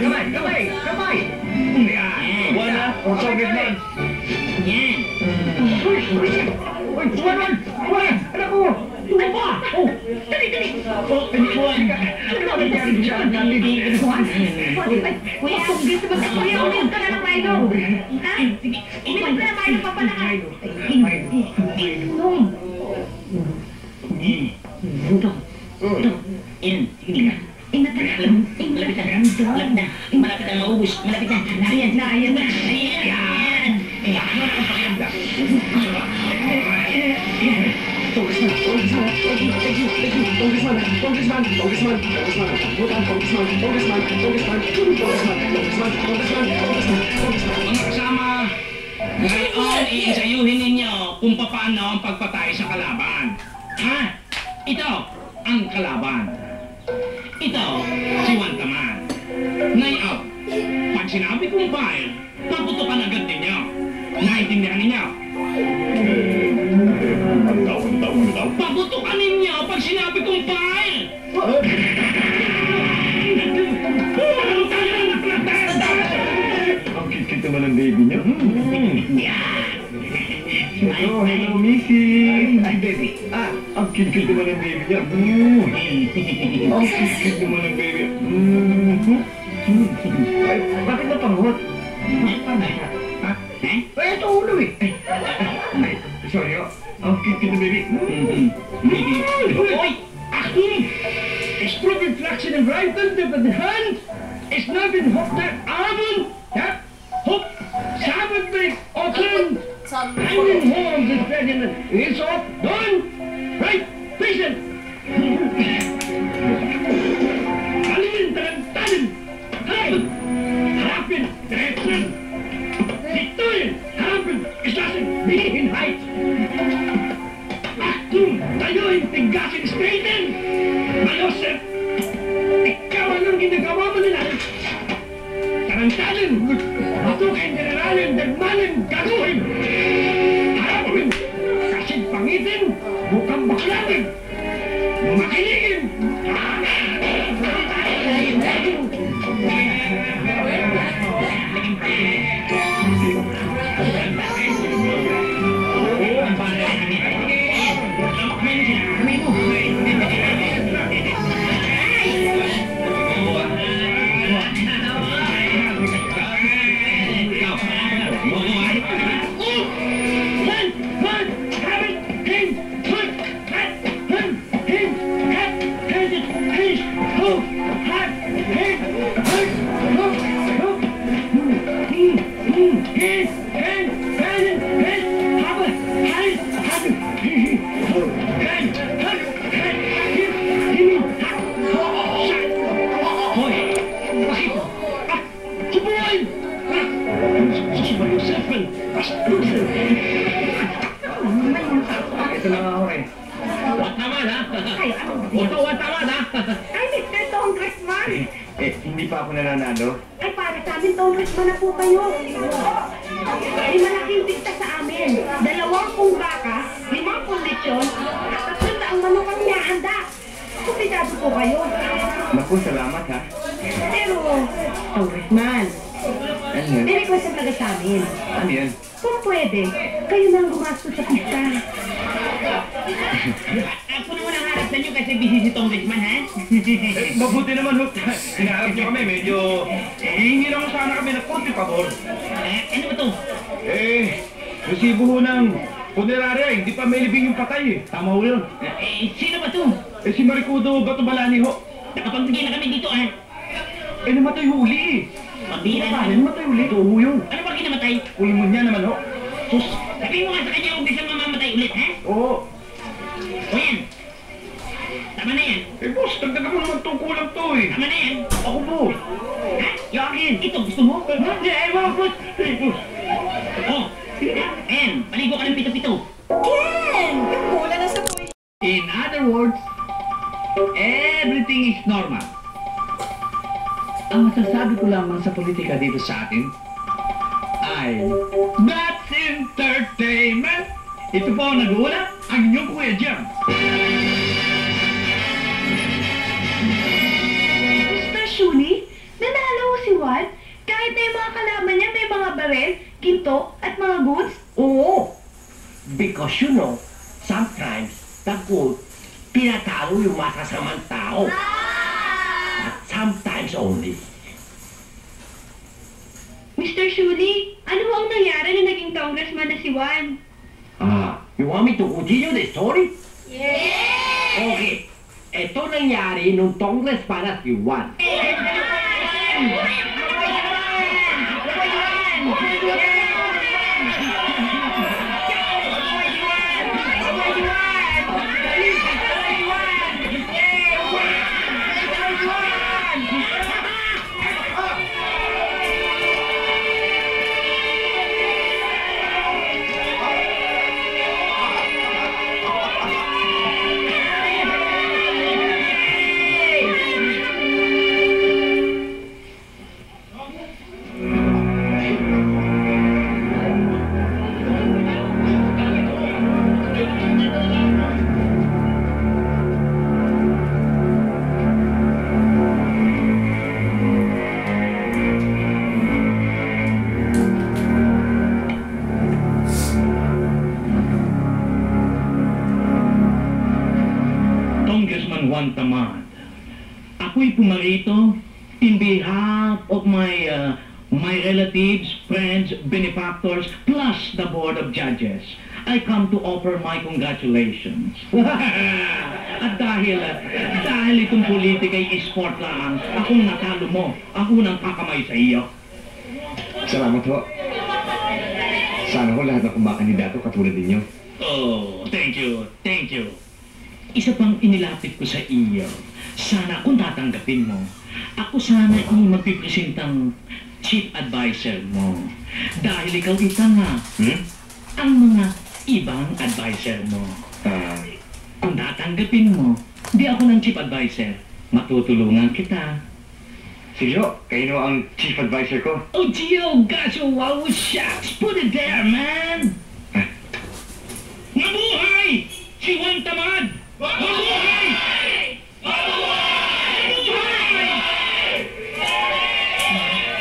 Speaker 6: Yan.
Speaker 2: Wala for Congressman.
Speaker 5: Yan.
Speaker 6: Uy, Juan! Anak ko!
Speaker 5: Tuwa pa! Oh, dali! Oh, Juan.
Speaker 6: Ano ba nangyari dyan?
Speaker 5: Juan? Kuya, gusto ba kuya, ulit ka na ng Milo? Ha? Sige, ulit ka na Milo, papalakas. Yan, sige na. Malapit na. Malapit na maubos. Malapit na. Ayan na. Ayan.
Speaker 11: Mga kasama, ngayon iisayuhin ninyo kung paano ang pagpatay sa kalaban. Ha? Ito ang kalaban. Ito, si Juan Taman. Ngayon, pag sinabi kong fire, paputukan agad ninyo. Naintindihan ninyo? Paputukan ninyo pag sinabi kong fire!
Speaker 2: Ang cute naman ang baby niyo. Hello, Missy. Ay, baby. Ang cute naman ang baby niya. Ang cute naman ang baby. Ay, bakit napangot?
Speaker 6: Ay, ito ulo eh.
Speaker 2: Ay, sorry oh. Ang cute na baby.
Speaker 5: Oy! Akin!
Speaker 6: Exploded flaxen and rifle to the hand. It's not been hooked at Arvin. Yeah? Hook. Sabbath break. Open. Hanging home the president. It's off. Done. Right. Patient. Alin, tarantanin. Harapin. Direction. Victorian. Harapin. Assassin. Bihin height. Aktum. Tayo yung tigasin straighten. Mayosef. Ikaw anong ginagawa mo nila?
Speaker 1: Samanthalin! Ito kayong generalin, dagmanin, gagawin! Harapin! Kasing pangitin, bukang baklawin! Makiligin!
Speaker 2: Ito na nga ako eh.
Speaker 1: Tama na! Tama na!
Speaker 5: Ay, Mr. Congressman!
Speaker 2: Hindi pa ako nananalo.
Speaker 5: Ay, para sa amin, Congressman na po kayo. Ay, malaking dikta sa amin. 20 baka, 5 kondisyon, at 300 manok ang nahanda. Kumpitado po kayo.
Speaker 2: Naku, salamat ha.
Speaker 5: Pero, Congressman,
Speaker 2: Ano yan?
Speaker 5: may request ang taga sa amin.
Speaker 2: Ano yan?
Speaker 5: Kung pwede, kayo nang gumastos sa pista.
Speaker 11: Ako naman ang harap na nyo kasi busy si Congressman, ha?
Speaker 7: Mabuti naman, Hook. Hinaharap niyo kami, medyo... Hihingi lang sana kami ng korte pabor.
Speaker 11: Ano ba to?
Speaker 7: Resibo ho ng punerarya, hindi pa may libing yung patay eh. Tama ho yun.
Speaker 11: Sino ba to?
Speaker 7: Si Maricudo Gatubalani ho.
Speaker 11: Nakapagbigay na kami dito, ha?
Speaker 7: Namatay huli eh.
Speaker 11: Pabira na.
Speaker 7: Namatay huli. Ito ho yun.
Speaker 11: Ano ba kinamatay?
Speaker 7: Pulmonya naman ho.
Speaker 11: Sus, sabihin mo nga sa kanya kung bisa mamamatay ulit, ha?
Speaker 7: Oo.
Speaker 11: O yan. Tama na yan.
Speaker 7: Boss, dagdagan mo naman tungkulang to eh.
Speaker 11: Tama na yan.
Speaker 7: Ako po.
Speaker 11: Ha? Yung akin. Ito, gusto mo?
Speaker 7: Hindi, ewan ko. Boss.
Speaker 11: Oh, ayan. Paligo ka ng pito-pito.
Speaker 5: Ken! Yung bola na sa puwi.
Speaker 11: In other words, everything is normal. Ang masasabi ko lamang sa politika dito sa atin ay that's entertainment! Ito po ang nag-uula, ang inyong Kuya Jam.
Speaker 5: Mr. Shuli, nanalo ko si Juan. Kahit na yung mga kalaban niya may mga barel, ginto, at mga goods.
Speaker 1: Oo! Because you know, sometimes the good tinatalo yung masasamang tao. But sometimes only.
Speaker 5: Mr. Shuli, ano ang nangyari na naging congressman na si Juan?
Speaker 1: You want me to continue the story?
Speaker 5: Yes!
Speaker 1: Okay. Ito nangyari nung congressman na si Juan.
Speaker 11: Juan Tamad. Ako'y pumarito in behalf of my relatives, friends, benefactors, plus the Board of Judges. I come to offer my congratulations. At dahil itong politika ay sport lang, akong natalo mo, ako nang kakamay sa iyo.
Speaker 2: Salamat ho. Sana ko lahat ng kumakandidato katulad ninyo.
Speaker 11: Oh, thank you, thank you. Isa pang inilapit ko sa iyo. Sana kung tatanggapin mo, ako sana magpipresentang chief advisor mo. Dahil ikaw itanga ang mga ibang advisor mo. Kung tatanggapin mo, di ako ng chief advisor, matutulungan kita
Speaker 2: Silyo, kayo ang chief advisor ko.
Speaker 11: Oh, Gio, gosh, oh, wow, shucks. Put it there, man. Mabuhay! Si Juan Tamad! Mabuhay!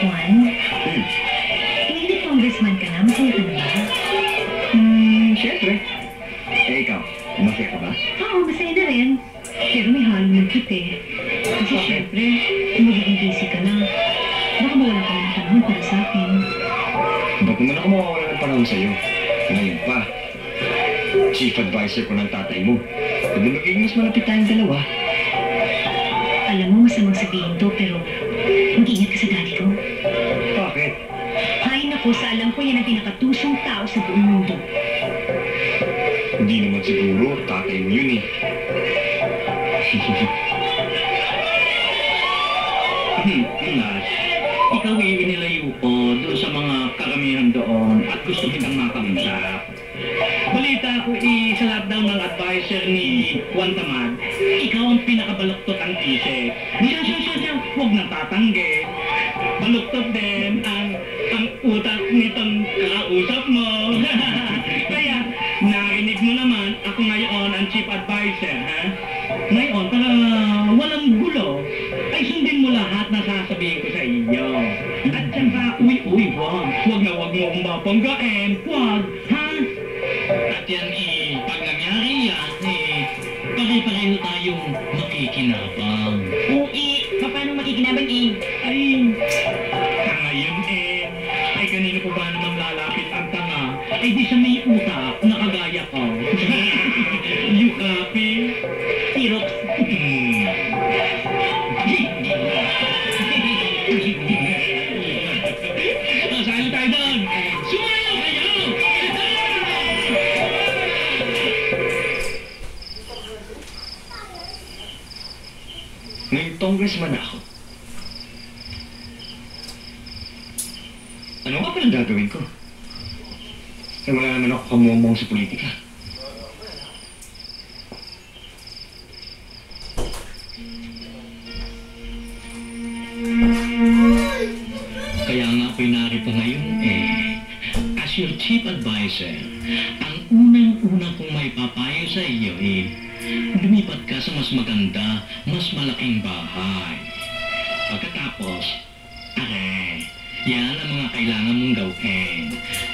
Speaker 12: Juan, hindi congressman ka na, masaya ka na ba?
Speaker 2: Siyempre. Ikaw, masaya ka ba?
Speaker 12: Oo, masaya na rin. Pero may halong nagkit eh. Kasi syempre, magiging busy ka na. Baka mawala ka ng panahon para sa akin.
Speaker 2: Ba't naman ako mawawala ng panahon sa'yo? Ngayon pa. Chief advisor ko ng tatay mo. Hindi magiging mas malapit tayong dalawa.
Speaker 12: Alam mo, masamang sabihin to, pero mag-ingat ka sa daddy ko.
Speaker 2: Bakit?
Speaker 12: Hay nako, sa alam ko yan ang pinakatusong tao sa buong mundo.
Speaker 2: Hindi naman siguro, tatay mo yun eh.
Speaker 11: Ikaw ay inilayo ko doon sa mga karamihan doon at gusto kitang makausap. Balita ko sa lahat daw ng advisor ni Juan Tamad, ikaw ang pinakabaluktot ang isip. Siya, huwag natatanggi. Baluktot din ang utak nitong kausap mo. Kaya, narinig mo naman, ako ngayon ang chief advisor, ha? Ngayon, para walang gulo, ay sundin mo lahat na sasabihin ko sa iyo. At saka, huwag na huwag mo akong mapanggain. Huwag, ha? At yan pag nangyari yan, pare-pareho tayong makikinabang.
Speaker 5: Oo, paano makikinabang
Speaker 11: Ay, ngayon ay kanino ko ba namang lalapit ang tanga? Ay di sa may utak na kagaya ko. You copy?
Speaker 5: Tirox.
Speaker 11: Saan tayo doon? Sumayaw kayo!
Speaker 2: Ngayong congressman ako. Ano nga palang gagawin ko? Eh, wala naman ako kamuamang sa politika.
Speaker 11: Kaya nga ako'y narito ngayon as your chief advisor, ang unang-unang kong may papayo sa iyo lumipat ka sa mas maganda, mas malaking bahay. Pagkatapos, yan ang mga kailangan mong gawin.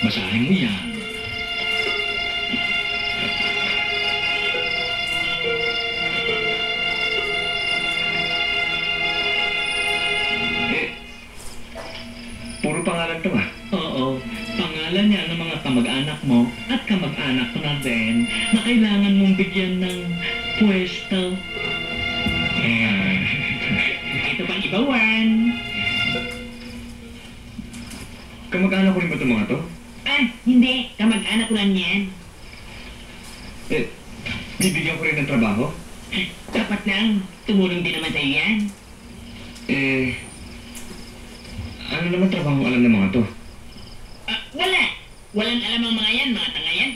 Speaker 11: Basahin mo yan.
Speaker 2: Puro pangalan to ah.
Speaker 11: Oo, pangalan yan ng mga kamag-anak mo at kamag-anak ko na din na kailangan mong bigyan ng pwesto. Ito bang ibawan?
Speaker 2: Kamag-anak ko rin ba itong mga to?
Speaker 5: Hindi. Kamag-anak ko lang yan.
Speaker 2: Bibigyan ko rin ng trabaho?
Speaker 5: Dapat lang. Tumulong din naman sa'yo yan.
Speaker 2: Ano naman trabaho alam ng mga to?
Speaker 5: Wala. Walang alam ang mga yan. Mga tanga yan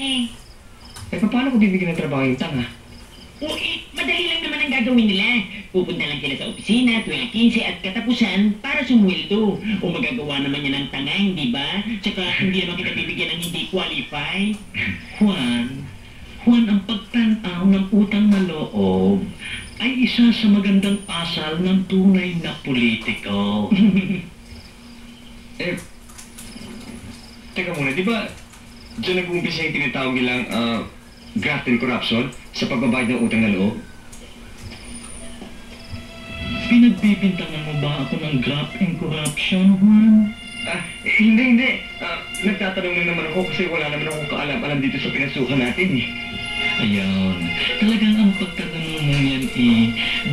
Speaker 2: Paano ko bibigyan ng trabaho yung tanga?
Speaker 5: Madali lang naman ang gagawin nila. Pupunta lang sila sa opisina, 12:15 at katapusan para sumweldo. O magagawa naman yan ng tanga, hindi ba? Tsaka hindi naman kita bibigyan ng hindi qualified.
Speaker 11: Juan, ang pagtanaw ng utang na loob ay isa sa magandang asal ng tunay na politiko.
Speaker 2: Teka muna, di ba dyan nag-uumpisa yung tinatawag nilang graft and corruption sa pagbabayad ng utang na loob?
Speaker 11: Pinagbibintangan mo ba ako ng graft and corruption, Juan?
Speaker 2: Hindi. Nagtatanong lang naman ako kasi wala naman akong kaalam-alam dito sa pinasukan natin eh.
Speaker 11: Ayun, talagang ang pagtatanong mo yan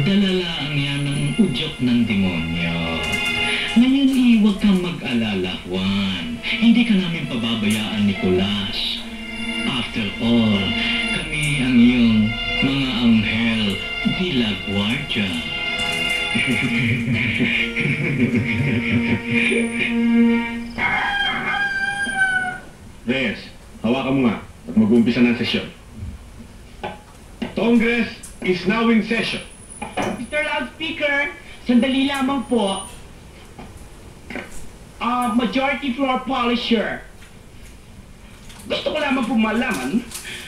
Speaker 11: dalalaan yan ng udyok ng demonyo. Ngayon huwag kang mag-alala, Juan. Hindi ka namin pababayaan, Nicolas. After all, kami ang iyong mga anghel de la guardia.
Speaker 9: Reyes, hawakan mo nga at mag-uumpisa ng sesyon. Congress is now in session.
Speaker 5: Mr. Loudspeaker, sandali lamang po.
Speaker 11: majority floor polisher. Gusto ko lamang pong malaman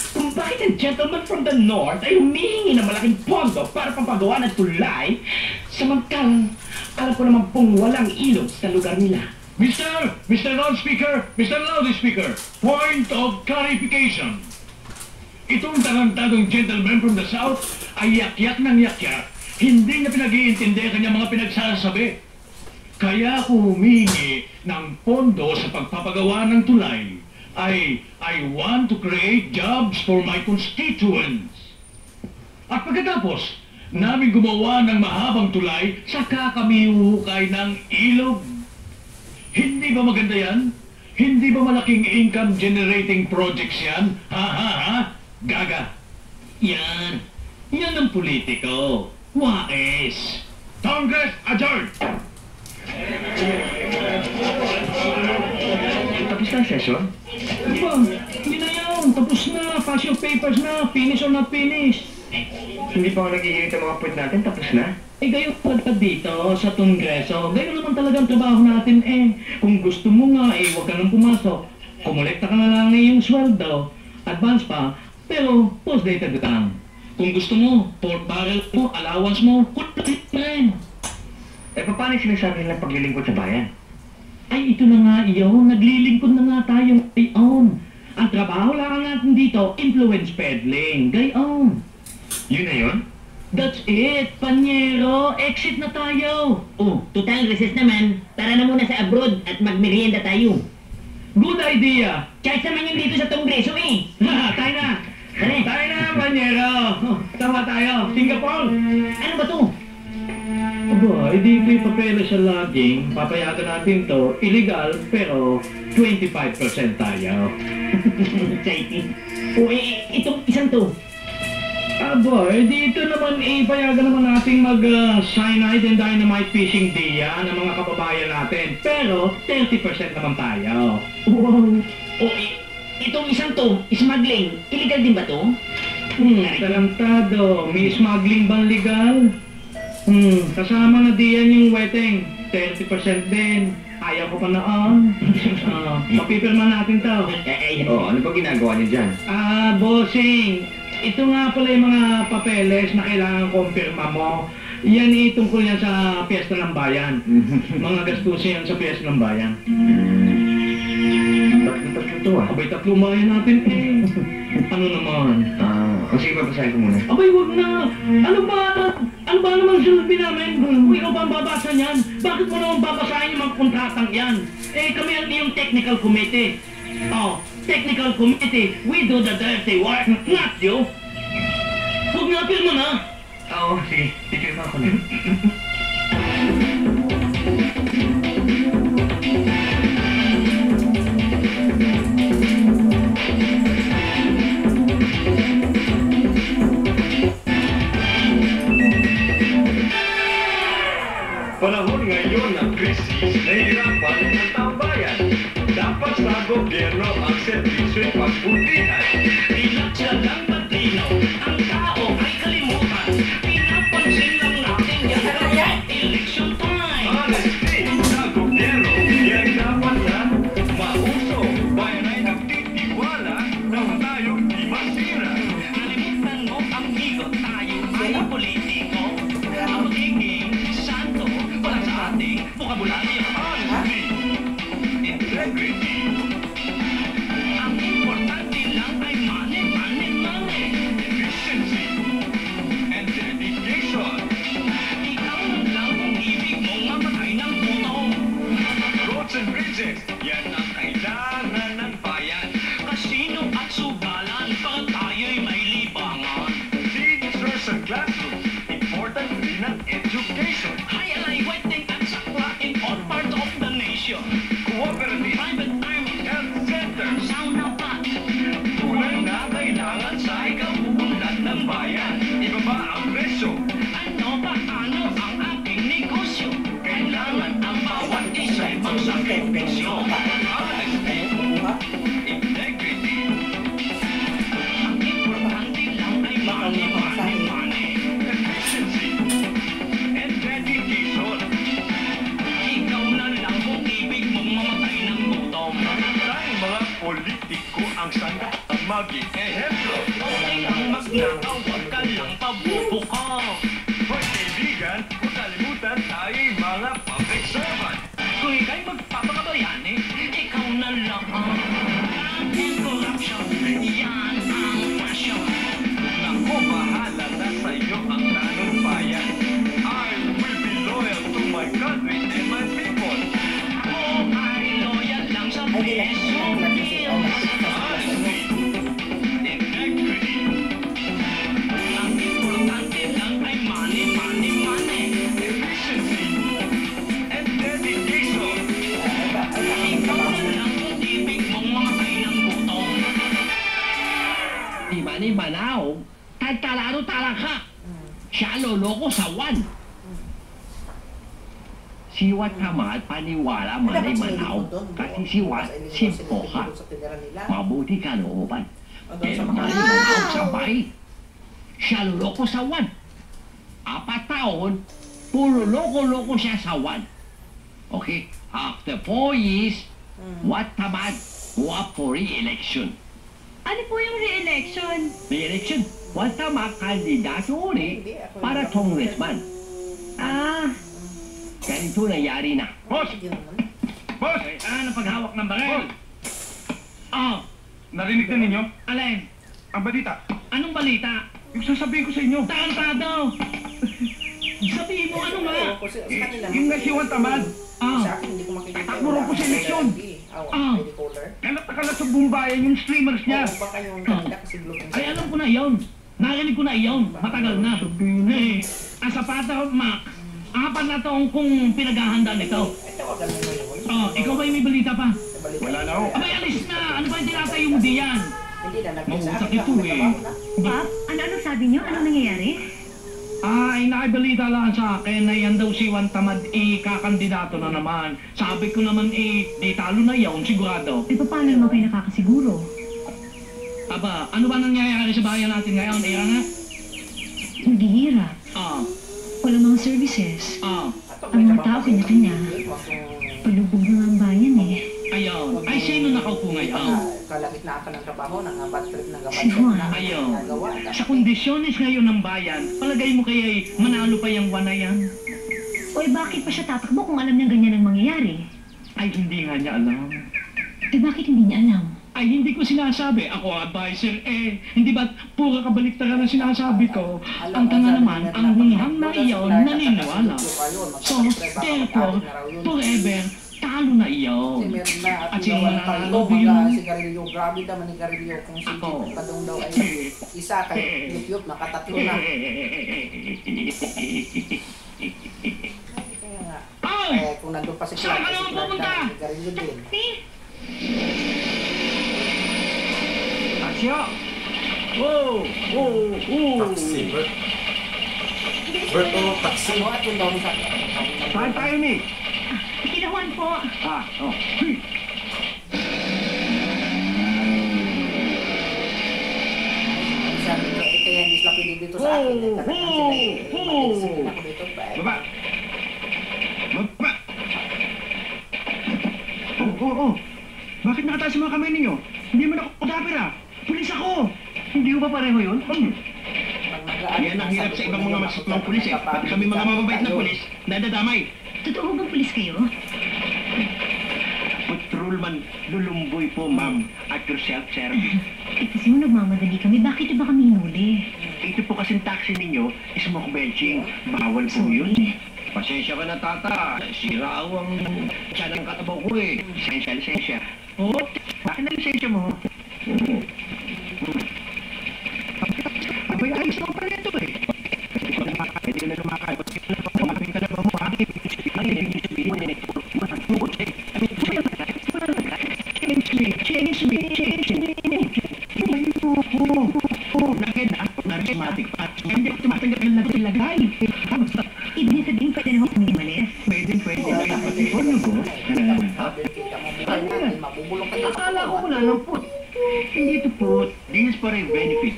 Speaker 11: kung bakit ang gentleman from the north ay humihingi ng malaking pondo para pampagawa ng tulay, samantalang alam ko naman pong walang ilog sa lugar nila.
Speaker 7: Mr. Loudspeaker, Mr. Loudspeaker, point of clarification. Itong tarantadong gentleman from the south ay yak-yak ng yak-yak. Hindi niya pinag-iintindi ang kanyang mga pinagsasabi. Kaya ako humingi ng pondo sa pagpapagawa ng tulay. I want to create jobs for my constituents. At pagkatapos, namin gumawa ng mahabang tulay, saka kami uhukay ng ilog. Hindi ba maganda yan? Hindi ba malaking income generating projects yan? Ha? Gaga.
Speaker 11: Yan ang politiko. Wais.
Speaker 7: Congress adjourned!
Speaker 2: Tapos na ang session?
Speaker 11: Diba, yun na yun. Tapos na. Pass yung papers na. Finish or not finish.
Speaker 2: Hindi pa ako nag-iinit ang mga point natin, tapos na?
Speaker 11: Gayon talaga dito sa Kongreso. Gayon naman talaga ang trabaho natin Kung gusto mo nga huwag ka nang pumasok. Kumulekta ka na lang yung sweldo. Advance pa. Pero post-dated lang. Kung gusto mo, pork barrel mo, allowance mo, kulit rin.
Speaker 2: Paano yung sinasabi nilang paglilingkod sa bayan?
Speaker 11: Ay, ito na nga iyon. Naglilingkod na nga tayo ngayon. Ang trabaho lang natin dito, influence peddling. Gayon.
Speaker 2: Yun na yun?
Speaker 11: That's it, Panyero. Exit na tayo.
Speaker 13: Oh, total recess naman. Tara na muna sa abroad at magmerienda tayo.
Speaker 11: Good idea.
Speaker 13: Charge naman yung dito sa Kongreso
Speaker 11: Tayo na. Tayo na, Panyero. Tama tayo. Singapore.
Speaker 13: Ano ba to?
Speaker 11: Aba, hindi ito yung papeles sa lodging. Papayagan natin to. Illegal, pero 25% tayo.
Speaker 13: Exciting. O, itong isang to.
Speaker 11: Aba, dito naman payagan naman natin mag-cyanide and dynamite fishing dia ng mga kababayan natin. Pero 30% naman tayo.
Speaker 13: Wow. O, itong isang to, smuggling. Illegal din ba to?
Speaker 11: Talantado. May smuggling bang legal? Kasama na diyan yung wedding. 30% din. Ayaw ko pa noon. Mapipirma natin to.
Speaker 2: Ano ba ginagawa niyo dyan?
Speaker 11: Bossing. Ito nga pala yung mga papeles na kailangan kumpirma mo. Yan tungkol yan sa piyesta ng bayan. Mga gastusin yan sa piyesta ng bayan.
Speaker 2: Tatlo to
Speaker 11: Abay, tatlo bayan natin Ano naman?
Speaker 2: Sige, babasahin ko muna.
Speaker 11: Abay, wag na. Ano ba naman sinabi namin? Kung ikaw ba ang babasa niyan? Bakit mo naman babasahin yung mga kontratang yan? Kami ang iyong technical committee. Technical committee. We do the dirty work, not you. Huwag na, pirma na.
Speaker 2: Oo, sige. Ipirma ko na.
Speaker 7: Panahon ngayon ng krisis, nahihirapan ang tambayan. Dapat sa gobyerno ang servisyo'y pagpuntihan.
Speaker 11: Ilang siya lang matinaw, ang tao ay kalimutan. Pinapansin lang natin yan sa election time.
Speaker 7: Honesty sa gobyerno, yan dapat na mauso. Bayan ay nagtitiwala na matayong di masira.
Speaker 11: Nalimutan mo, amigo, tayo ay politiko. Ang magiging santo para sa ating vocabulary.
Speaker 7: Honesty, integrity.
Speaker 11: Ang importante lang ay money.
Speaker 7: Efficiency and dedication.
Speaker 11: Ikaw lang kung ibig mong mamatay ng puto.
Speaker 7: Roads and bridges, yan ang kailangan ng bayan.
Speaker 11: Kasino at sugalan para tayo'y may libangan.
Speaker 7: Teachers and classrooms, important rin ang education.
Speaker 11: High lighting at sakla in all parts of the nation.
Speaker 7: Cooperative,
Speaker 11: Private army,
Speaker 7: health center,
Speaker 11: sound na pat.
Speaker 7: tulay na kailangan sa ikabuunlad ng bayan. Ibaba ang presyo.
Speaker 11: Ano ang aking negosyo? Kailangan ang bawat isa'y magsakripisyo.
Speaker 7: Honesty, integrity.
Speaker 11: Ang importante lang ay money.
Speaker 7: Efficiency and dedication.
Speaker 11: Ikaw na lang kung ibig mong Huwag ka lang pabubuka. Hoy, kaibigan, huwag kalimutan tayo'y mga public servant. Kung ikaw'y magpapakabayani, ikaw na lang ang and corruption. Yan ang passion. Naku, bahala na sa'yo ang tanumpayan. I will be loyal to my country and my people. Oh, ay loyal lang sa peso. Ang importante lang ay money, money, money. Efficiency and dedication. Ikaw na lang ang ibig mong mga kailang gutom. Di mani manaw, at talaro talaka. Siya loloko sa wan. Si Wat Hamad paniwala manay manaw kasi si Wat simpo ka. Mabuti ka looban. Pero manay manaw sabay. Siya loloko sa wan. 4 taon, puro loko-loko siya sa wan. Okay, after 4 years, Wat Hamad go up for re-election.
Speaker 12: Ano po yung re-election?
Speaker 1: Re-election? Wat Hamad kandidato ulit para congressman. Ganito nangyari na.
Speaker 7: Boss! Boss!
Speaker 11: Ano paghawak ng baril?
Speaker 7: Narinig na ninyo?
Speaker 11: Alin?
Speaker 7: Ang balita.
Speaker 11: Anong balita?
Speaker 7: Yung sasabihin ko sa inyo.
Speaker 11: Tarantado! Sabihin mo ano nga?
Speaker 7: Yung nga si Juan Tamad. Takbo rin po sa eleksyon. Kalat na kalat sa buong bayan yung streamers niya.
Speaker 11: Ay, alam ko na yon. Narinig ko na yon. Matagal na. Ang sapata, Mac. 4 na taong kung pinaghahanda nito. Ikaw ba yung may balita pa?
Speaker 7: Wala na ho.
Speaker 11: Abay, alis na! Ano ba yung tinatayo mo diyan? Mausap ito eh.
Speaker 12: Pap, ano sabi niyo? Anong nangyayari?
Speaker 11: Ay, naibalita lang sa akin na yan daw si Juan Tamad kakandidato na naman. Sabi ko naman di talo na yun, sigurado.
Speaker 12: Paano naman kayo nakakasiguro?
Speaker 11: Aba, ano ba nangyayari sa bayan natin ngayon? Ira nga?
Speaker 12: Naghihirap. Walang mga services. Ang mga tao kanya-kanya. Palubog na ang bayan eh.
Speaker 11: Ayun. Ay, sino nakaupo ngayon?
Speaker 14: Kalagitnaan ka ng trabaho, ng bad trip ng
Speaker 12: Si Juan.
Speaker 11: Ayun. Sa kondisyones ngayon ng bayan, palagay mo kaya manalo pa yung Juan na yan?
Speaker 12: Oy, bakit pa siya tatakbo kung alam niya ganyan ang mangyayari?
Speaker 11: Ay, hindi nga niya alam.
Speaker 12: Bakit hindi niya alam?
Speaker 11: Ay, hindi ko sinasabi. Ako advisor hindi ba't pura kabaliktaran ang sinasabi ko? Ang tanga naman, ang hunghang na iyon naniniwala. So, therefore, forever, talo na iyon. At sino mananalo yun?
Speaker 14: Sigarilyo, grabe naman ni Garilyo kung si Padong daw ay isa kay Yup, nakatatlo na. Kung nandun pa si Clark, si Clark na, si Garilyo din.
Speaker 2: Asya! Oh!
Speaker 15: Taxi, Bert. Bert, taxi.
Speaker 2: Saan tayo ni?
Speaker 12: Kinahuan po.
Speaker 14: Sabi ko, kaya hindi sila pili dito sa akin.
Speaker 2: Baba! Bakit nakataas ang mga kamay ninyo? Hindi mo na ako dapper Pulis ako! Hindi ko ba pareho yun? Yan ang hirap sa ibang mga masasmang pulis Pati kami mga mababait na pulis, nadadamay.
Speaker 12: Totoo bang pulis kayo?
Speaker 2: Patrolman Lulumboy po, ma'am, at your self-service.
Speaker 12: Kasi mo nagmamadali kami, bakit ba kami hinuli?
Speaker 2: Ito po kasing taxi ninyo, smoke benching. Bawal po yun. Pasensya ka na, tata. Sira ang tiyan ng katabaw ko eh. Lisensya. Bakit na lisensya mo? Abay, ayos naman pala ito eh. Hindi na lumakay. Kumakaming ka na ba mo, ha? Change me. Charismatic pa. Hindi ko tumatanggap ng lagay.
Speaker 12: Ibig sabihin pwede na ako umalis.
Speaker 2: Pwede. Pati ko nyo ko. Akala ko wala ng put. Hindi ito put. This is for a benefit.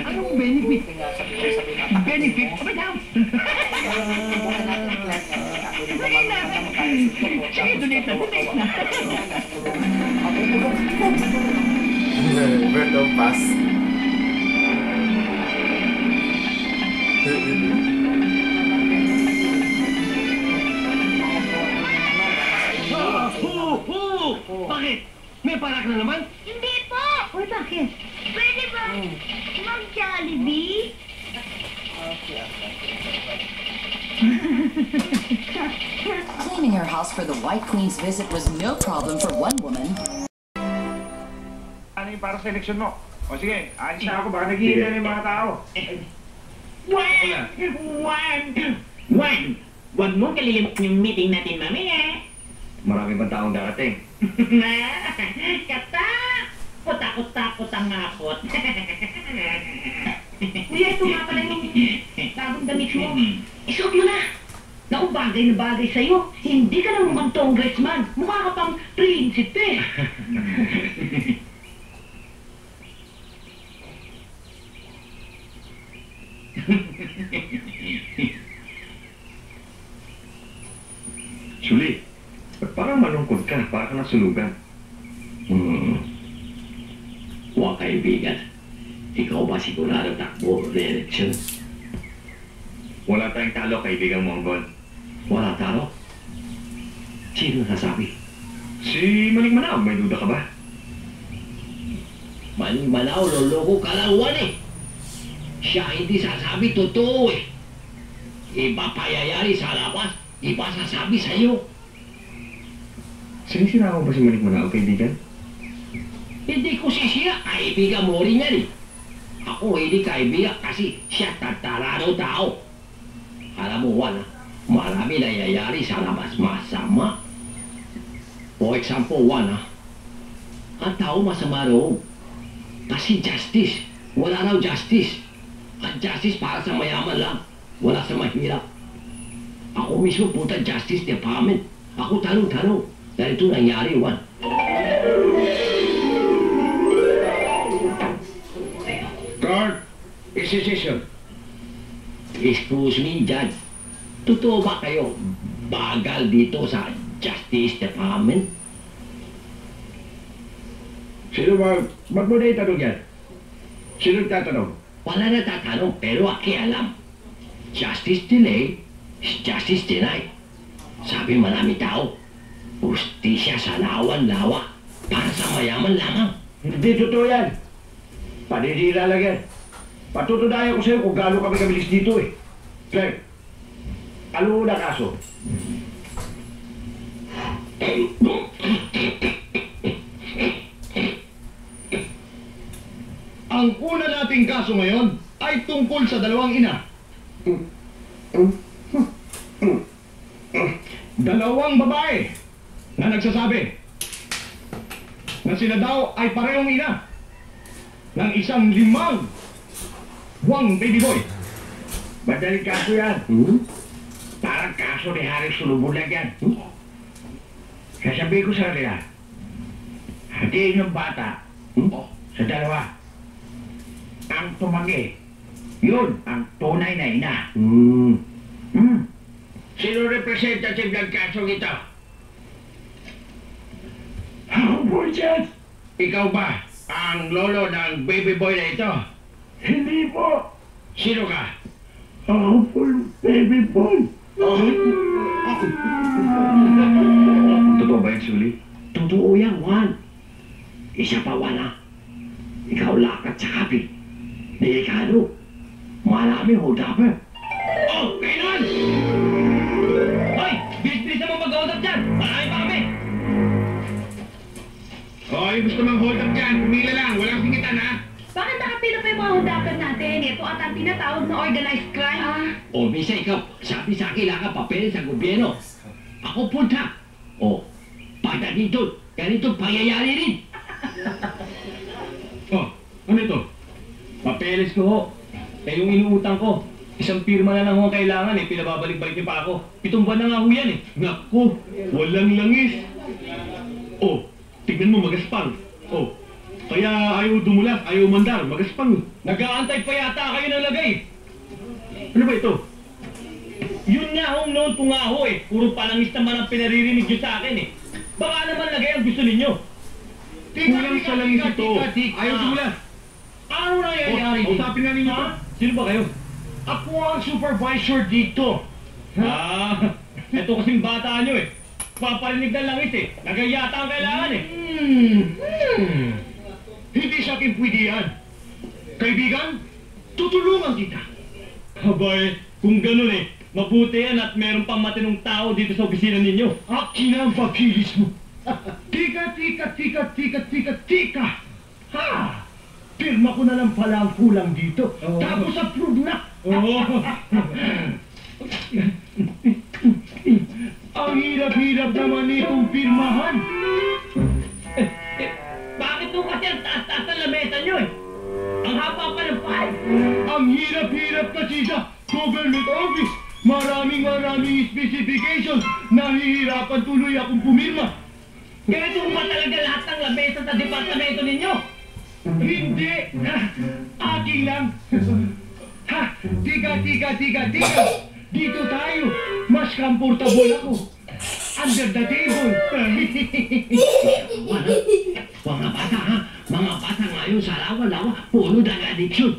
Speaker 2: Anong benefit? Benefit? Apa daw? Sige, donate na.
Speaker 15: Bert, pass.
Speaker 11: na naman?
Speaker 12: Hindi po! Uy, bakit? Pwede ba mag-Jollibee?
Speaker 10: Cleaning her house for the White Queen's visit was no problem for one woman.
Speaker 7: Ano yung para sa eleksyon mo? O sige, alis na ako. Baka naghihintay na yung mga tao.
Speaker 13: Juan! Huwag mong kalilimot yung meeting natin mamaya.
Speaker 2: Marami bang taong darating?
Speaker 13: Kata! Putakot-takot ang ngapot.
Speaker 5: Kuya, ito nga pala yung bagong damit mo. Isuot mo na. Naku, bagay na bagay sa'yo. Hindi ka lang mukhang congressman. Mukha ka pang prinsipe.
Speaker 2: Suli, ba't parang malungkot ka? Parang nasulugan.
Speaker 1: Huwag kaibigan. Ikaw ba sigurado takbo re-election?
Speaker 2: Wala tayong talo, kaibigang Mongol.
Speaker 1: Wala talo? Sino nasabi?
Speaker 2: Si Maning Manaw, may duda ka ba?
Speaker 1: Maning Manaw, loloko kalawan eh. Siya hindi sasabi totoo eh. Iba payayari sa labas, iba sasabi sa'yo.
Speaker 2: Sinisira mo ba si Maning Manaw, kaibigan?
Speaker 1: Hindi ko sisira, kaibigan mo rin yan eh. Ako hindi kaibigan kasi siya tatarano tao. Alam mo, Juan, marami nangyayari sa labas masama. For example, Juan, ang tao masama raw. Kasi justice, wala raw justice. Ang justice para sa mayaman lang, wala sa mahirap. Ako mismo punta Justice Department. Ako tanong-tanong, dahil ito nangyari, Juan.
Speaker 7: Guard, decision.
Speaker 1: Excuse me, Judge. Totoo ba kayo bagal dito sa Justice Department?
Speaker 7: Sino ba? Ba't mo na itanong yan? Sino tatanong?
Speaker 1: Wala na tatanong, pero alam. Justice delayed is justice denied. Sabi marami tao, justisya sa lawan-lawa para sa mayaman lamang.
Speaker 7: Hindi totoo yan. Paninira lang yan. Patutunayan ko sa'yo kung gaano kami kabilis dito eh. Sir, ano na kaso?
Speaker 11: Ang una nating kaso ngayon ay tungkol sa dalawang ina. Dalawang babae na nagsasabi na sila daw ay parehong ina ng isang limang buwang baby boy.
Speaker 7: Madaling kaso yan. Parang kaso ni Harry Sulubulag yan. Sasabihin ko sa kanila, hatiin yung bata sa dalawa. Ang tumagi, yun ang tunay na ina. Sino representative ng kasong ito? Ako po, Judge. Ikaw ba ang lolo ng baby boy na ito? Hindi po. Sino ka? Ako po yung baby boy.
Speaker 2: Totoo ba yan, Suli?
Speaker 1: Totoo yan, Juan. Isa pa, wala. Ikaw lakat sa kapi. Delikado. Marami hold-upper. Oh, kailan? Hoy! Bilis-bilis naman mag-hold up dyan! Marami pa kami!
Speaker 7: Hoy, gusto mang hold up dyan. Pumila lang. Walang singitan, ha?
Speaker 5: Bakit nakapila pa yung mga hundakan natin? Ito at ang tinatawag na organized crime.
Speaker 1: O, Misa, ikaw, sabi sa akin, kailangan papeles sa gobyerno. Ako punta. O, pagda dito, ganito pangyayari rin.
Speaker 11: Oh, ano ito? Papeles ko ho. Eh yung inuutang ko, isang pirma na lang ho ang kailangan eh, pinababalik-balik niyo pa ako. 7 buwan na nga ho yan eh. Naku, walang langis. Oh, tignan mo magaspang. Oh, kaya ayaw dumulas, ayaw mandar, magaspang. Nag-aantay pa yata kayo ng lagay. Ano ba ito? Yun nga hong noon ko nga ho eh. Puro palangis naman ang pinaririnig nyo sa akin eh. Baka naman lagay ang gusto ninyo. Kulang sa langis ito. Ayaw dumulas. Ano nangyayari dito? Usapin nga ninyo. Sino ba kayo? Ako ang supervisor dito. Ito kasing bata nyo eh.
Speaker 7: paparinig ng langit eh. Nagayata ang kailangan eh. Hindi sa akin pwede yan. Kaibigan, tutulungan kita. Abay, kung ganun eh, mabuti yan at meron pang matinong tao dito sa opisina ninyo. Akin ang pakilis mo. Tika. Ha! Pirma ko na lang pala ang kulang dito. Tapos approve na. Ang hirap-hirap naman itong pirmahan. Bakit nung kasi ang taas-taas na lamesa nyo eh? Ang haba pa ng file. Ang hirap-hirap kasi sa government office. Maraming specifications. Nahihirapan tuloy akong pumirma. Ganito ba talaga lahat ng lamesa sa departamento ninyo? Hindi! Akin lang! Ha! Tika! Dito tayo! Mas comfortable ako! Under the table! Mga bata ha! Mga bata ngayon sa lawa-lawa, puno ng addiction!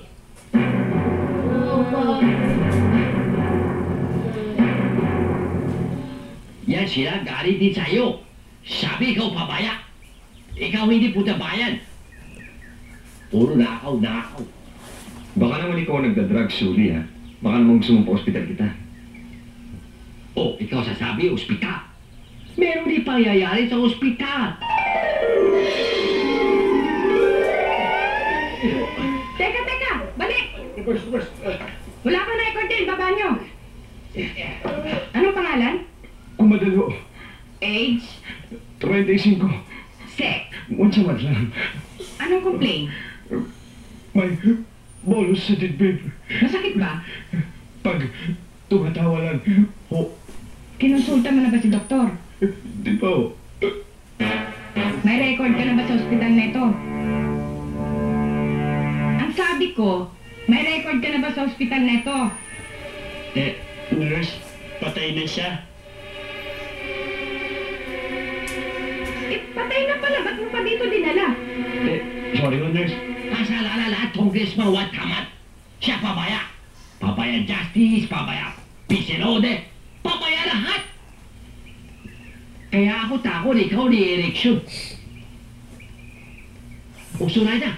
Speaker 7: Yan sila galing din sa'yo! Sabi ikaw pabaya! Ikaw hindi puta bayan! Puro nakaw.
Speaker 2: Baka naman ikaw nagda-drugs, Sully, ha? Baka naman gusto mong pa-hospital kita.
Speaker 1: Oh, ikaw sasabi, ospital. Meron din pangyayari sa ospital.
Speaker 5: Teka! Balik! Wala pa record din, baba nyo. Anong pangalan?
Speaker 2: Kumadalo.
Speaker 5: Age?
Speaker 2: 25.
Speaker 5: Sex?
Speaker 2: Once a month lang.
Speaker 5: Anong complaint?
Speaker 2: May bolus sa dibdib.
Speaker 5: Masakit ba?
Speaker 2: Pag tumatawa lang,
Speaker 5: Kinonsulta mo na ba si doktor?
Speaker 2: Di ba?
Speaker 5: May record ka na ba sa ospital na ito? Ang sabi ko, may record ka na ba sa ospital na ito?
Speaker 7: Nurse, patay na siya.
Speaker 5: Patay na pala, ba't mo pa dito dinala?
Speaker 2: Sorry, nurse.
Speaker 1: Masalala lahat, Congressman Wat Kamat. Siya pabaya. Pabaya Justice, pabaya Pisilode, pabaya lahat. Kaya ako takot ikaw ni eleksyon. Uso na niya.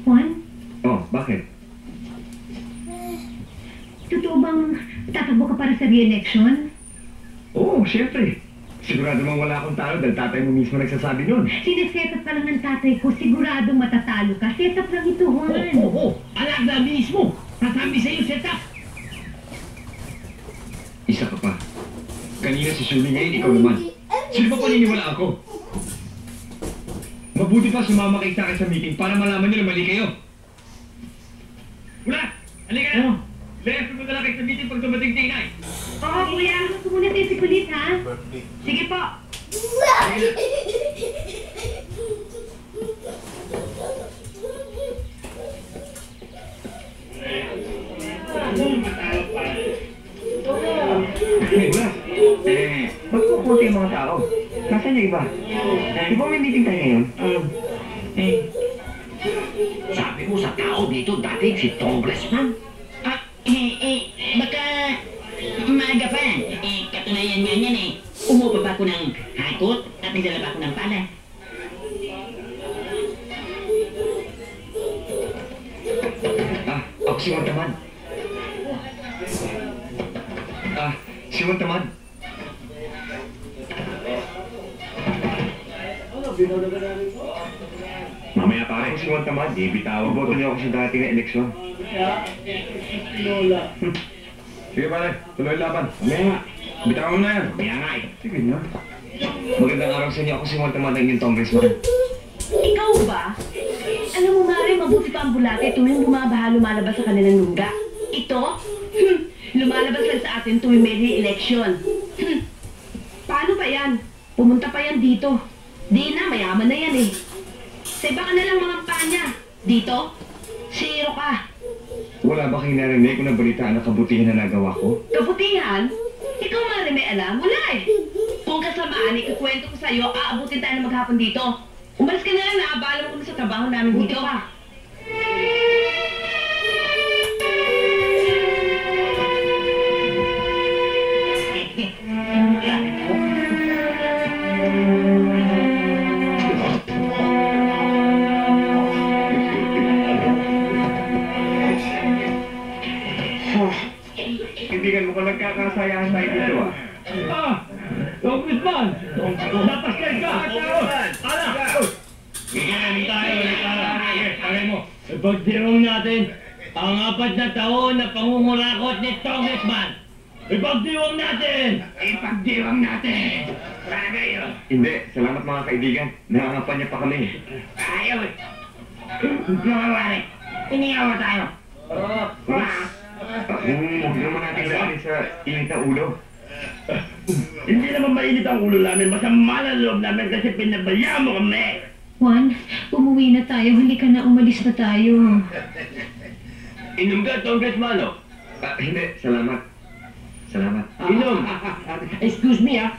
Speaker 12: Juan,
Speaker 2: Oh, bakit?
Speaker 12: totoo bang tatakbo ka para sa re-election?
Speaker 2: Oo, syempre. Sigurado mong wala akong talo dahil tatay mo mismo nagsasabi nun.
Speaker 12: Sineset up pa lang ng tatay ko, siguradong matatalo ka. Set up lang ito, Juan.
Speaker 1: Alam na mismo. Sasabi sa'yo, set up.
Speaker 2: Isa ka pa. Kanina si Sully, ngayon ikaw naman. Sino ba paniniwala ako? Mabuti pa sumama kayo sa akin sa meeting para malaman nyo na mali kayo.
Speaker 7: Wala! Halika na! Left mo na lang kayo sa meeting pag dumating tingay.
Speaker 12: Oo, kuya. Gusto muna tayo si Kulit, ha? Sige po.
Speaker 2: Ba't po konti yung mga tao? Nasaan yung iba? Di ba may meeting tayo ngayon?
Speaker 1: Sabi mo sa tao dito dating si Congressman.
Speaker 13: Baka maaga pa. Katunayan nga niyan eh. Umupa pa ako ng hakot at nagdala pa ako ng pala.
Speaker 2: Ako si Juan Tamad. Si Juan Tamad.
Speaker 4: Mamaya pare.
Speaker 2: Ako si Juan Tamad.
Speaker 4: Ibitawag
Speaker 2: Boto niyo ako sa dating na eleksyon. Sige pare, tuloy laban.
Speaker 4: Mamaya nga. Bitawan mo na yan.
Speaker 2: Mamaya nga eh. Sige na. Magandang araw sa inyo. Ako si Juan Tamad, ang inyong congressman.
Speaker 16: Ikaw ba? Alam mo, Mare, mabuti pa ang bulate tuwing bumabaha lumalabas sa kanilang lungga. Ito? Lumalabas lang sa atin tuwing may election. Paano ba yan? Pumunta pa yan dito. Di na, mayaman na yan eh. Sa iba ka na lang mga panya. Dito? Zero ka.
Speaker 2: Wala ba kayong narinig kung nabalitaan ang kabutihan na nagawa ko?
Speaker 16: Kabutihan? Ikaw, Mare, may alam? Wala eh. Kung kasamaan, ikukwento ko sa'yo, aabutin tayo na maghapon dito. Umalis ka na lang, naabala mo kami sa trabaho namin dito. Pa.
Speaker 2: kaibigan, mukhang nagkakasayahan tayo dito ah.
Speaker 1: Congressman! Napaskel ka! Ala!
Speaker 11: Bigyan tayo. Tagay mo. Ipagdiwang natin ang 4 na taon na pangungurakot ni Congressman. Ipagdiwang natin! Tagay yun.
Speaker 2: Hindi, salamat mga kaibigan. Nangangapan niya pa kami.
Speaker 11: Ayaw eh. Kumawari. Iniyawa tayo.
Speaker 2: Huwag naman natin lalim sa init na ulo.
Speaker 1: Hindi naman mainit ang ulo namin. Masama na loob namin kasi pinabayaan mo kami.
Speaker 12: Juan, umuwi na tayo. Halika na, umalis na tayo.
Speaker 1: Inom ka, Congressman, no?
Speaker 2: Hindi, salamat. Salamat.
Speaker 1: Inom. Excuse me, ah.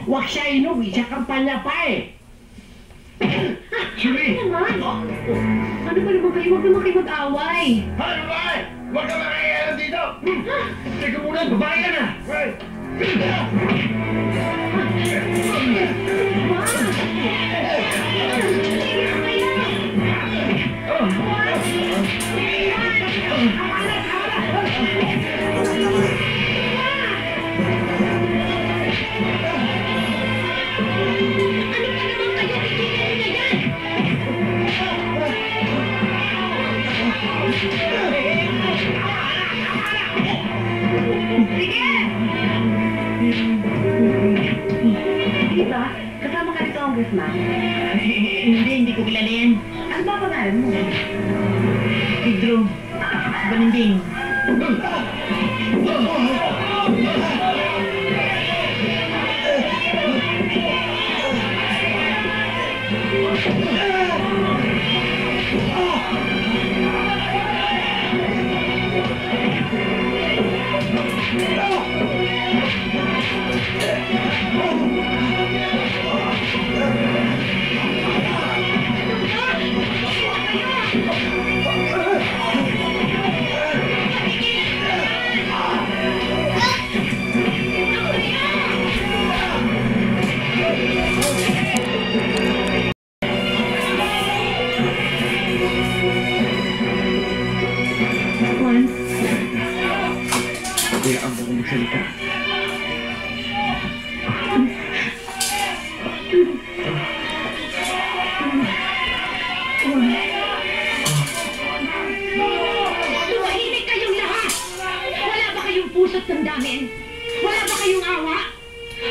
Speaker 1: Wag siya inom. Isa kampanya pa eh.
Speaker 12: Ano naman? Ano ba naman kayo? Huwag naman kayo mag-away.
Speaker 1: Ano ba eh? Huwag ka makayalan dito. Teka muna, babae ka na.
Speaker 16: Diba? Kasama ka ni Congressman?
Speaker 13: Hindi ko kilala yan.
Speaker 16: Ano ba pangalan mo?
Speaker 13: Pedro. Balimbing.
Speaker 2: Hayaan mo kong magsalita.
Speaker 5: Tumahimik kayong lahat! Wala ba kayong puso't damdamin? Wala ba kayong awa?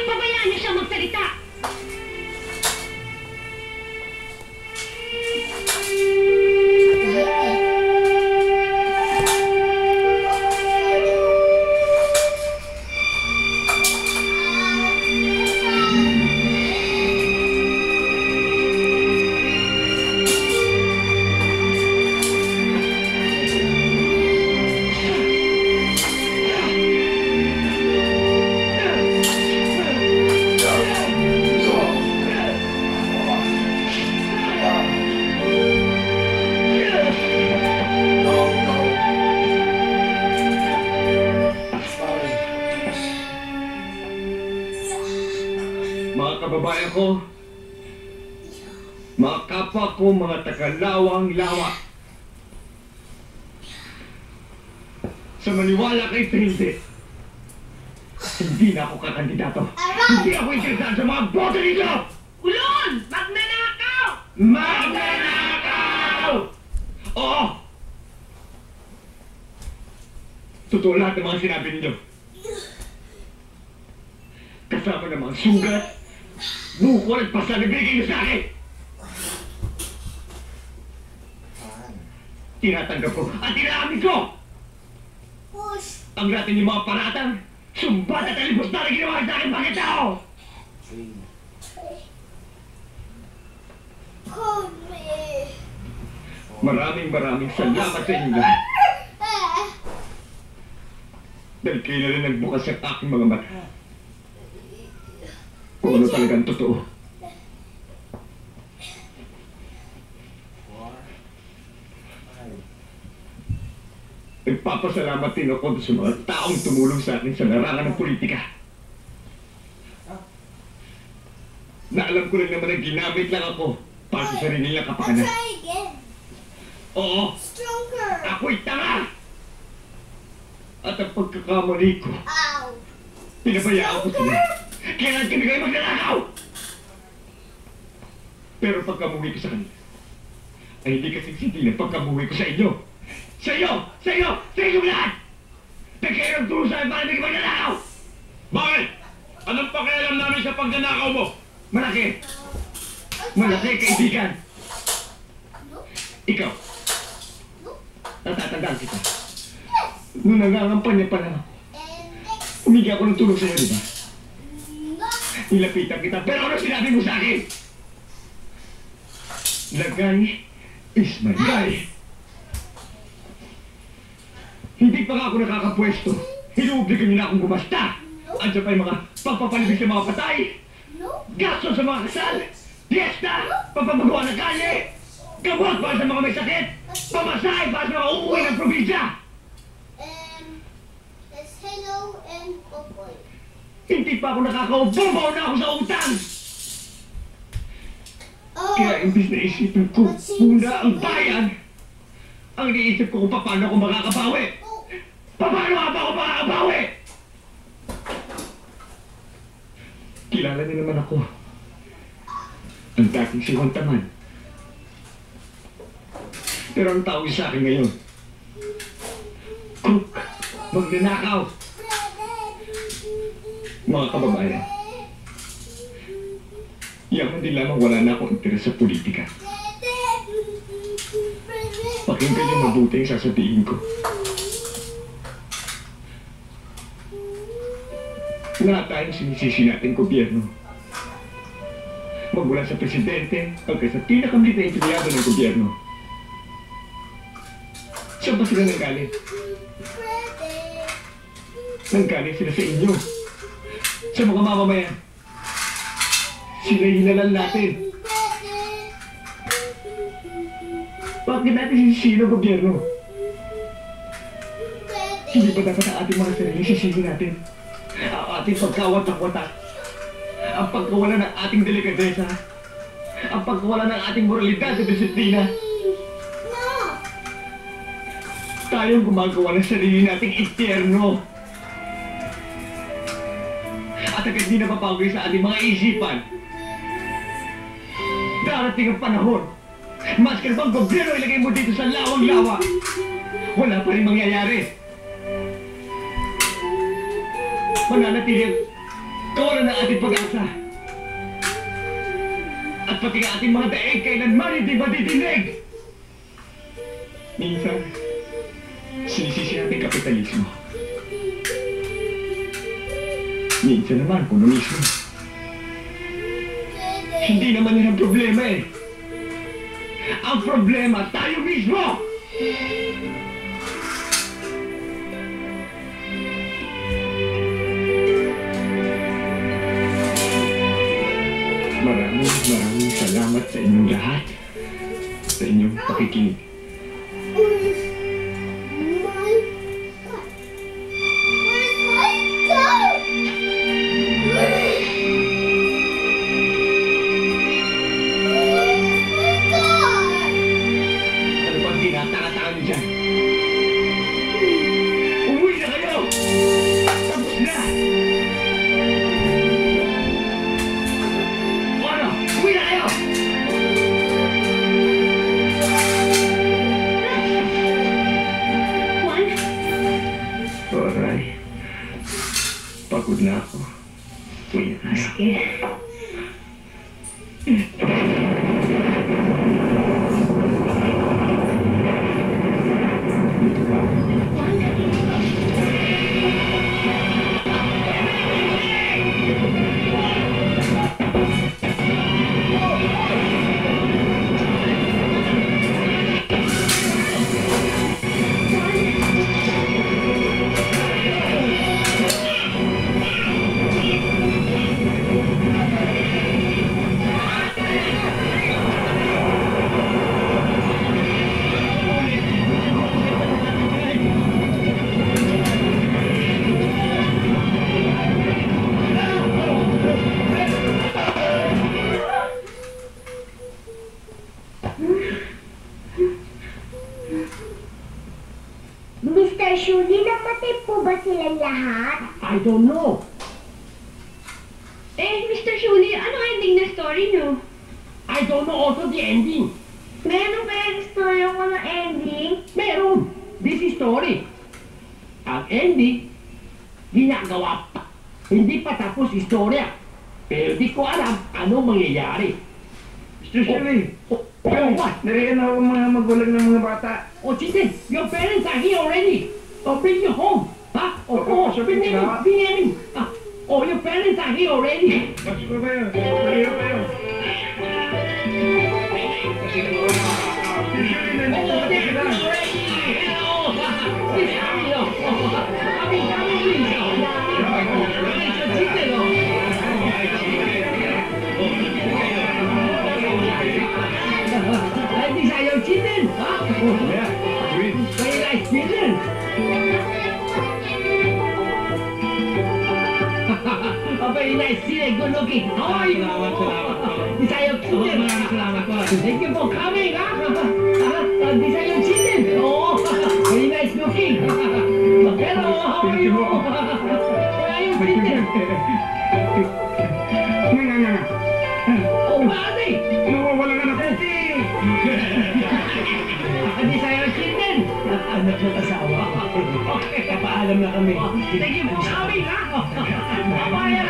Speaker 5: Pabayaan niyo siya magsalita!
Speaker 2: Mga kababayan ko, mga kapwa ko, mga tagalawang-lawa. Sa maniwala kay hindi. Hindi na ako kakandidato. Hindi ako interesado sa mga boto nito!
Speaker 5: Ulon! Magnanakaw!
Speaker 2: Magnanakaw! Oo! Totoo lahat ng mga sinabi ninyo. Kasama ng mga sugat, bukol at pasa na binigay niyo sa akin. Tinatanggap ko at tinaamin ko! Ang lahat ng mga paratang, sumbat at alibos na ginawa sa akin mga tao! Maraming salamat sa inyo lahat. Dahil kayo na rin nagbukas sa aking mga mata. Kung ano talagang totoo. Nagpapasalamat din ako sa mga taong tumulong sa akin sa larangan ng politika. Na alam ko rin naman na ginamit lang ako para sa sarili nilang kapakanan. Oo, ako'y tanga! At ang pagkakamali ko, pinabayaan ko sila. Kailan kami kayo magnanakaw? Pero pagkamuhi ko sa kanila, ay hindi kasing hindi ng pagkamuhi ko sa inyo. Sa iyo! Sa iyo! Sa inyong lahat! Nagkaroon turo sa akin para hindi kayo magnanakaw!
Speaker 7: Bakit? Anong pakialam namin sa pagnanakaw mo?
Speaker 2: Malaki! Malaki, kaibigan! Ikaw, natatandaan kita. Nung nangangampanya pa lang, humingi ako ng tulong sa'yo, di ba? Nilapitan kita, pero ano sinabi mo sa akin? Lagay is my guy. Hindi pa nga ako nakakapwesto. Inuobligan niyo na akong gumasta. Andiyan pa yung mga pagpapalibig sa mga patay. Gasto sa mga kasal. Fiesta. Pagpapagawa ng kalye. Gamot para sa mga may sakit. Pamasahe para sa mga uuwi ng probinsya.
Speaker 3: Hello and Popoy.
Speaker 2: Hindi pa ako nakakaupo. Bawa na ako sa utang. Kaya imbis na isipin ko muna ang bayan, ang iniisip ko kung paano ako makakabawi. Paano nga ba ako makakabawi? Kilala niyo naman ako. Ang dating si Juan Taman. Pero ang tawag sa akin ngayon, crook, magnanakaw. Mga kababayan, yaman din lamang wala na akong interes sa politika. Pakinggan niyo mabuti ang sasabihin ko. Lahat tayong sinisisi natin gobyerno. Magmula sa presidente hanggang sa pinakamaliit na empleyado ng gobyerno. Saan ba sila nanggaling? Nanggaling sila sa inyo. Sa mga mamamayan. Sila hinalal natin. Bakit natin sisisi ng gobyerno? Hindi ba dapat ang ating mga sarili sisisi natin? Ang ating pagkawatak-watak. Ang pagkawala ng ating delikadesa. Ang pagkawala ng ating moralidad at disiplina. Tayong gumagawa ng sarili nating impyerno. At agad di napapagay sa ating mga isipan. Darating ang panahon. Mas bang gobyerno ilagay mo dito sa lawang-lawa. Wala pa rin mangyayari. Mananatili ang kawalan ng ating pag-asa. At pati ang ating mga daig kailanman hindi madidinig. Minsan, sinisisi natin kapitalismo. Minsan naman, komunismo. Hindi naman yun ang problema eh. Ang problema, tayo mismo! Maraming salamat sa inyong lahat. Sa inyong pakikinig. Pagod na ako. Uwi na tayo.
Speaker 12: Sige.
Speaker 3: Mr. Shuli, namatay po ba silang lahat?
Speaker 1: I don't know.
Speaker 16: Mr. Shuli, ano ending na story nyo?
Speaker 1: I don't know also the ending.
Speaker 3: Meron kaya story ako ng ending?
Speaker 1: Meron. This is story. Ang ending, ginagawa pa. Hindi pa tapos istorya. Pero di ko alam anong mangyayari.
Speaker 2: Mr. Shuli,
Speaker 1: What?
Speaker 2: nariyan ako mga magulang ng mga bata.
Speaker 1: Oh, Chitin, your parents are here already. Oh, bring you home. Ha? Bring him. Oh, your parents are here already.
Speaker 2: Bakit ba kayo? Nariyan kayo.
Speaker 1: Oh, they're here already. Hello. Please come here. Come please. Chitin, these are your children, huh?
Speaker 2: Yeah, twins.
Speaker 1: Very nice children. Very nice children, good looking. How are you? These are your children. Thank you for coming, huh? These are your children. Oh, very nice looking. Hello, how are you? Where are you children?
Speaker 6: No.
Speaker 1: Oh, bakit?
Speaker 2: Nawawala ka na po.
Speaker 1: These are your children. Anak ng asawa. Okay, papaalam na kami. Thank you for coming, ha? Papaya.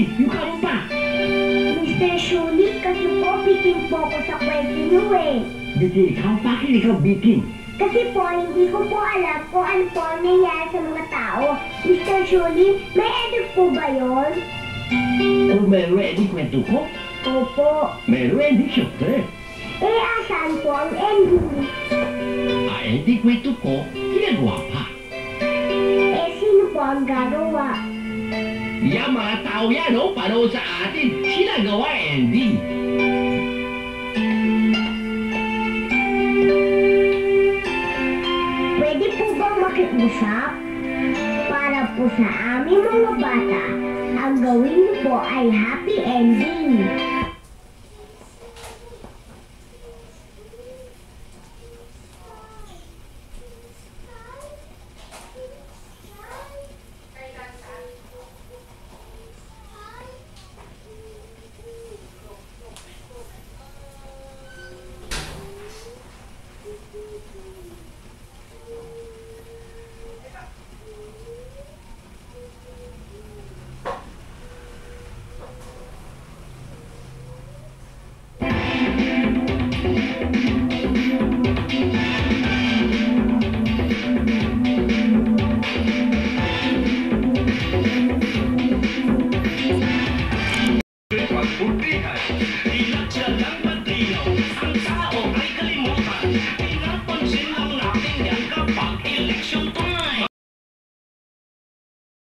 Speaker 1: You come back.
Speaker 3: Mr. Shuli, kasi po, bikin po ako sa kwento niyo eh.
Speaker 1: Bikin ikaw? Bakit ikaw bikin?
Speaker 3: Kasi po, hindi ko po alam kung ano po ang nangyayari sa mga tao. Mr. Shuli, may edit po ba yun?
Speaker 1: Oh, meron ending kwento ko?
Speaker 3: Opo.
Speaker 1: Meron ending, syempre.
Speaker 3: Asan po ang ending?
Speaker 1: Ending kwento ko, ginagawa pa.
Speaker 3: Sino po ang gagawa?
Speaker 1: Yung mga tao yan, oh, panood sa atin, sila gawa ending.
Speaker 3: Pwede po bang makiusap? Para po sa aming mga bata, ang gawin niyo po ay happy ending.
Speaker 11: Pagputihan, ilang siya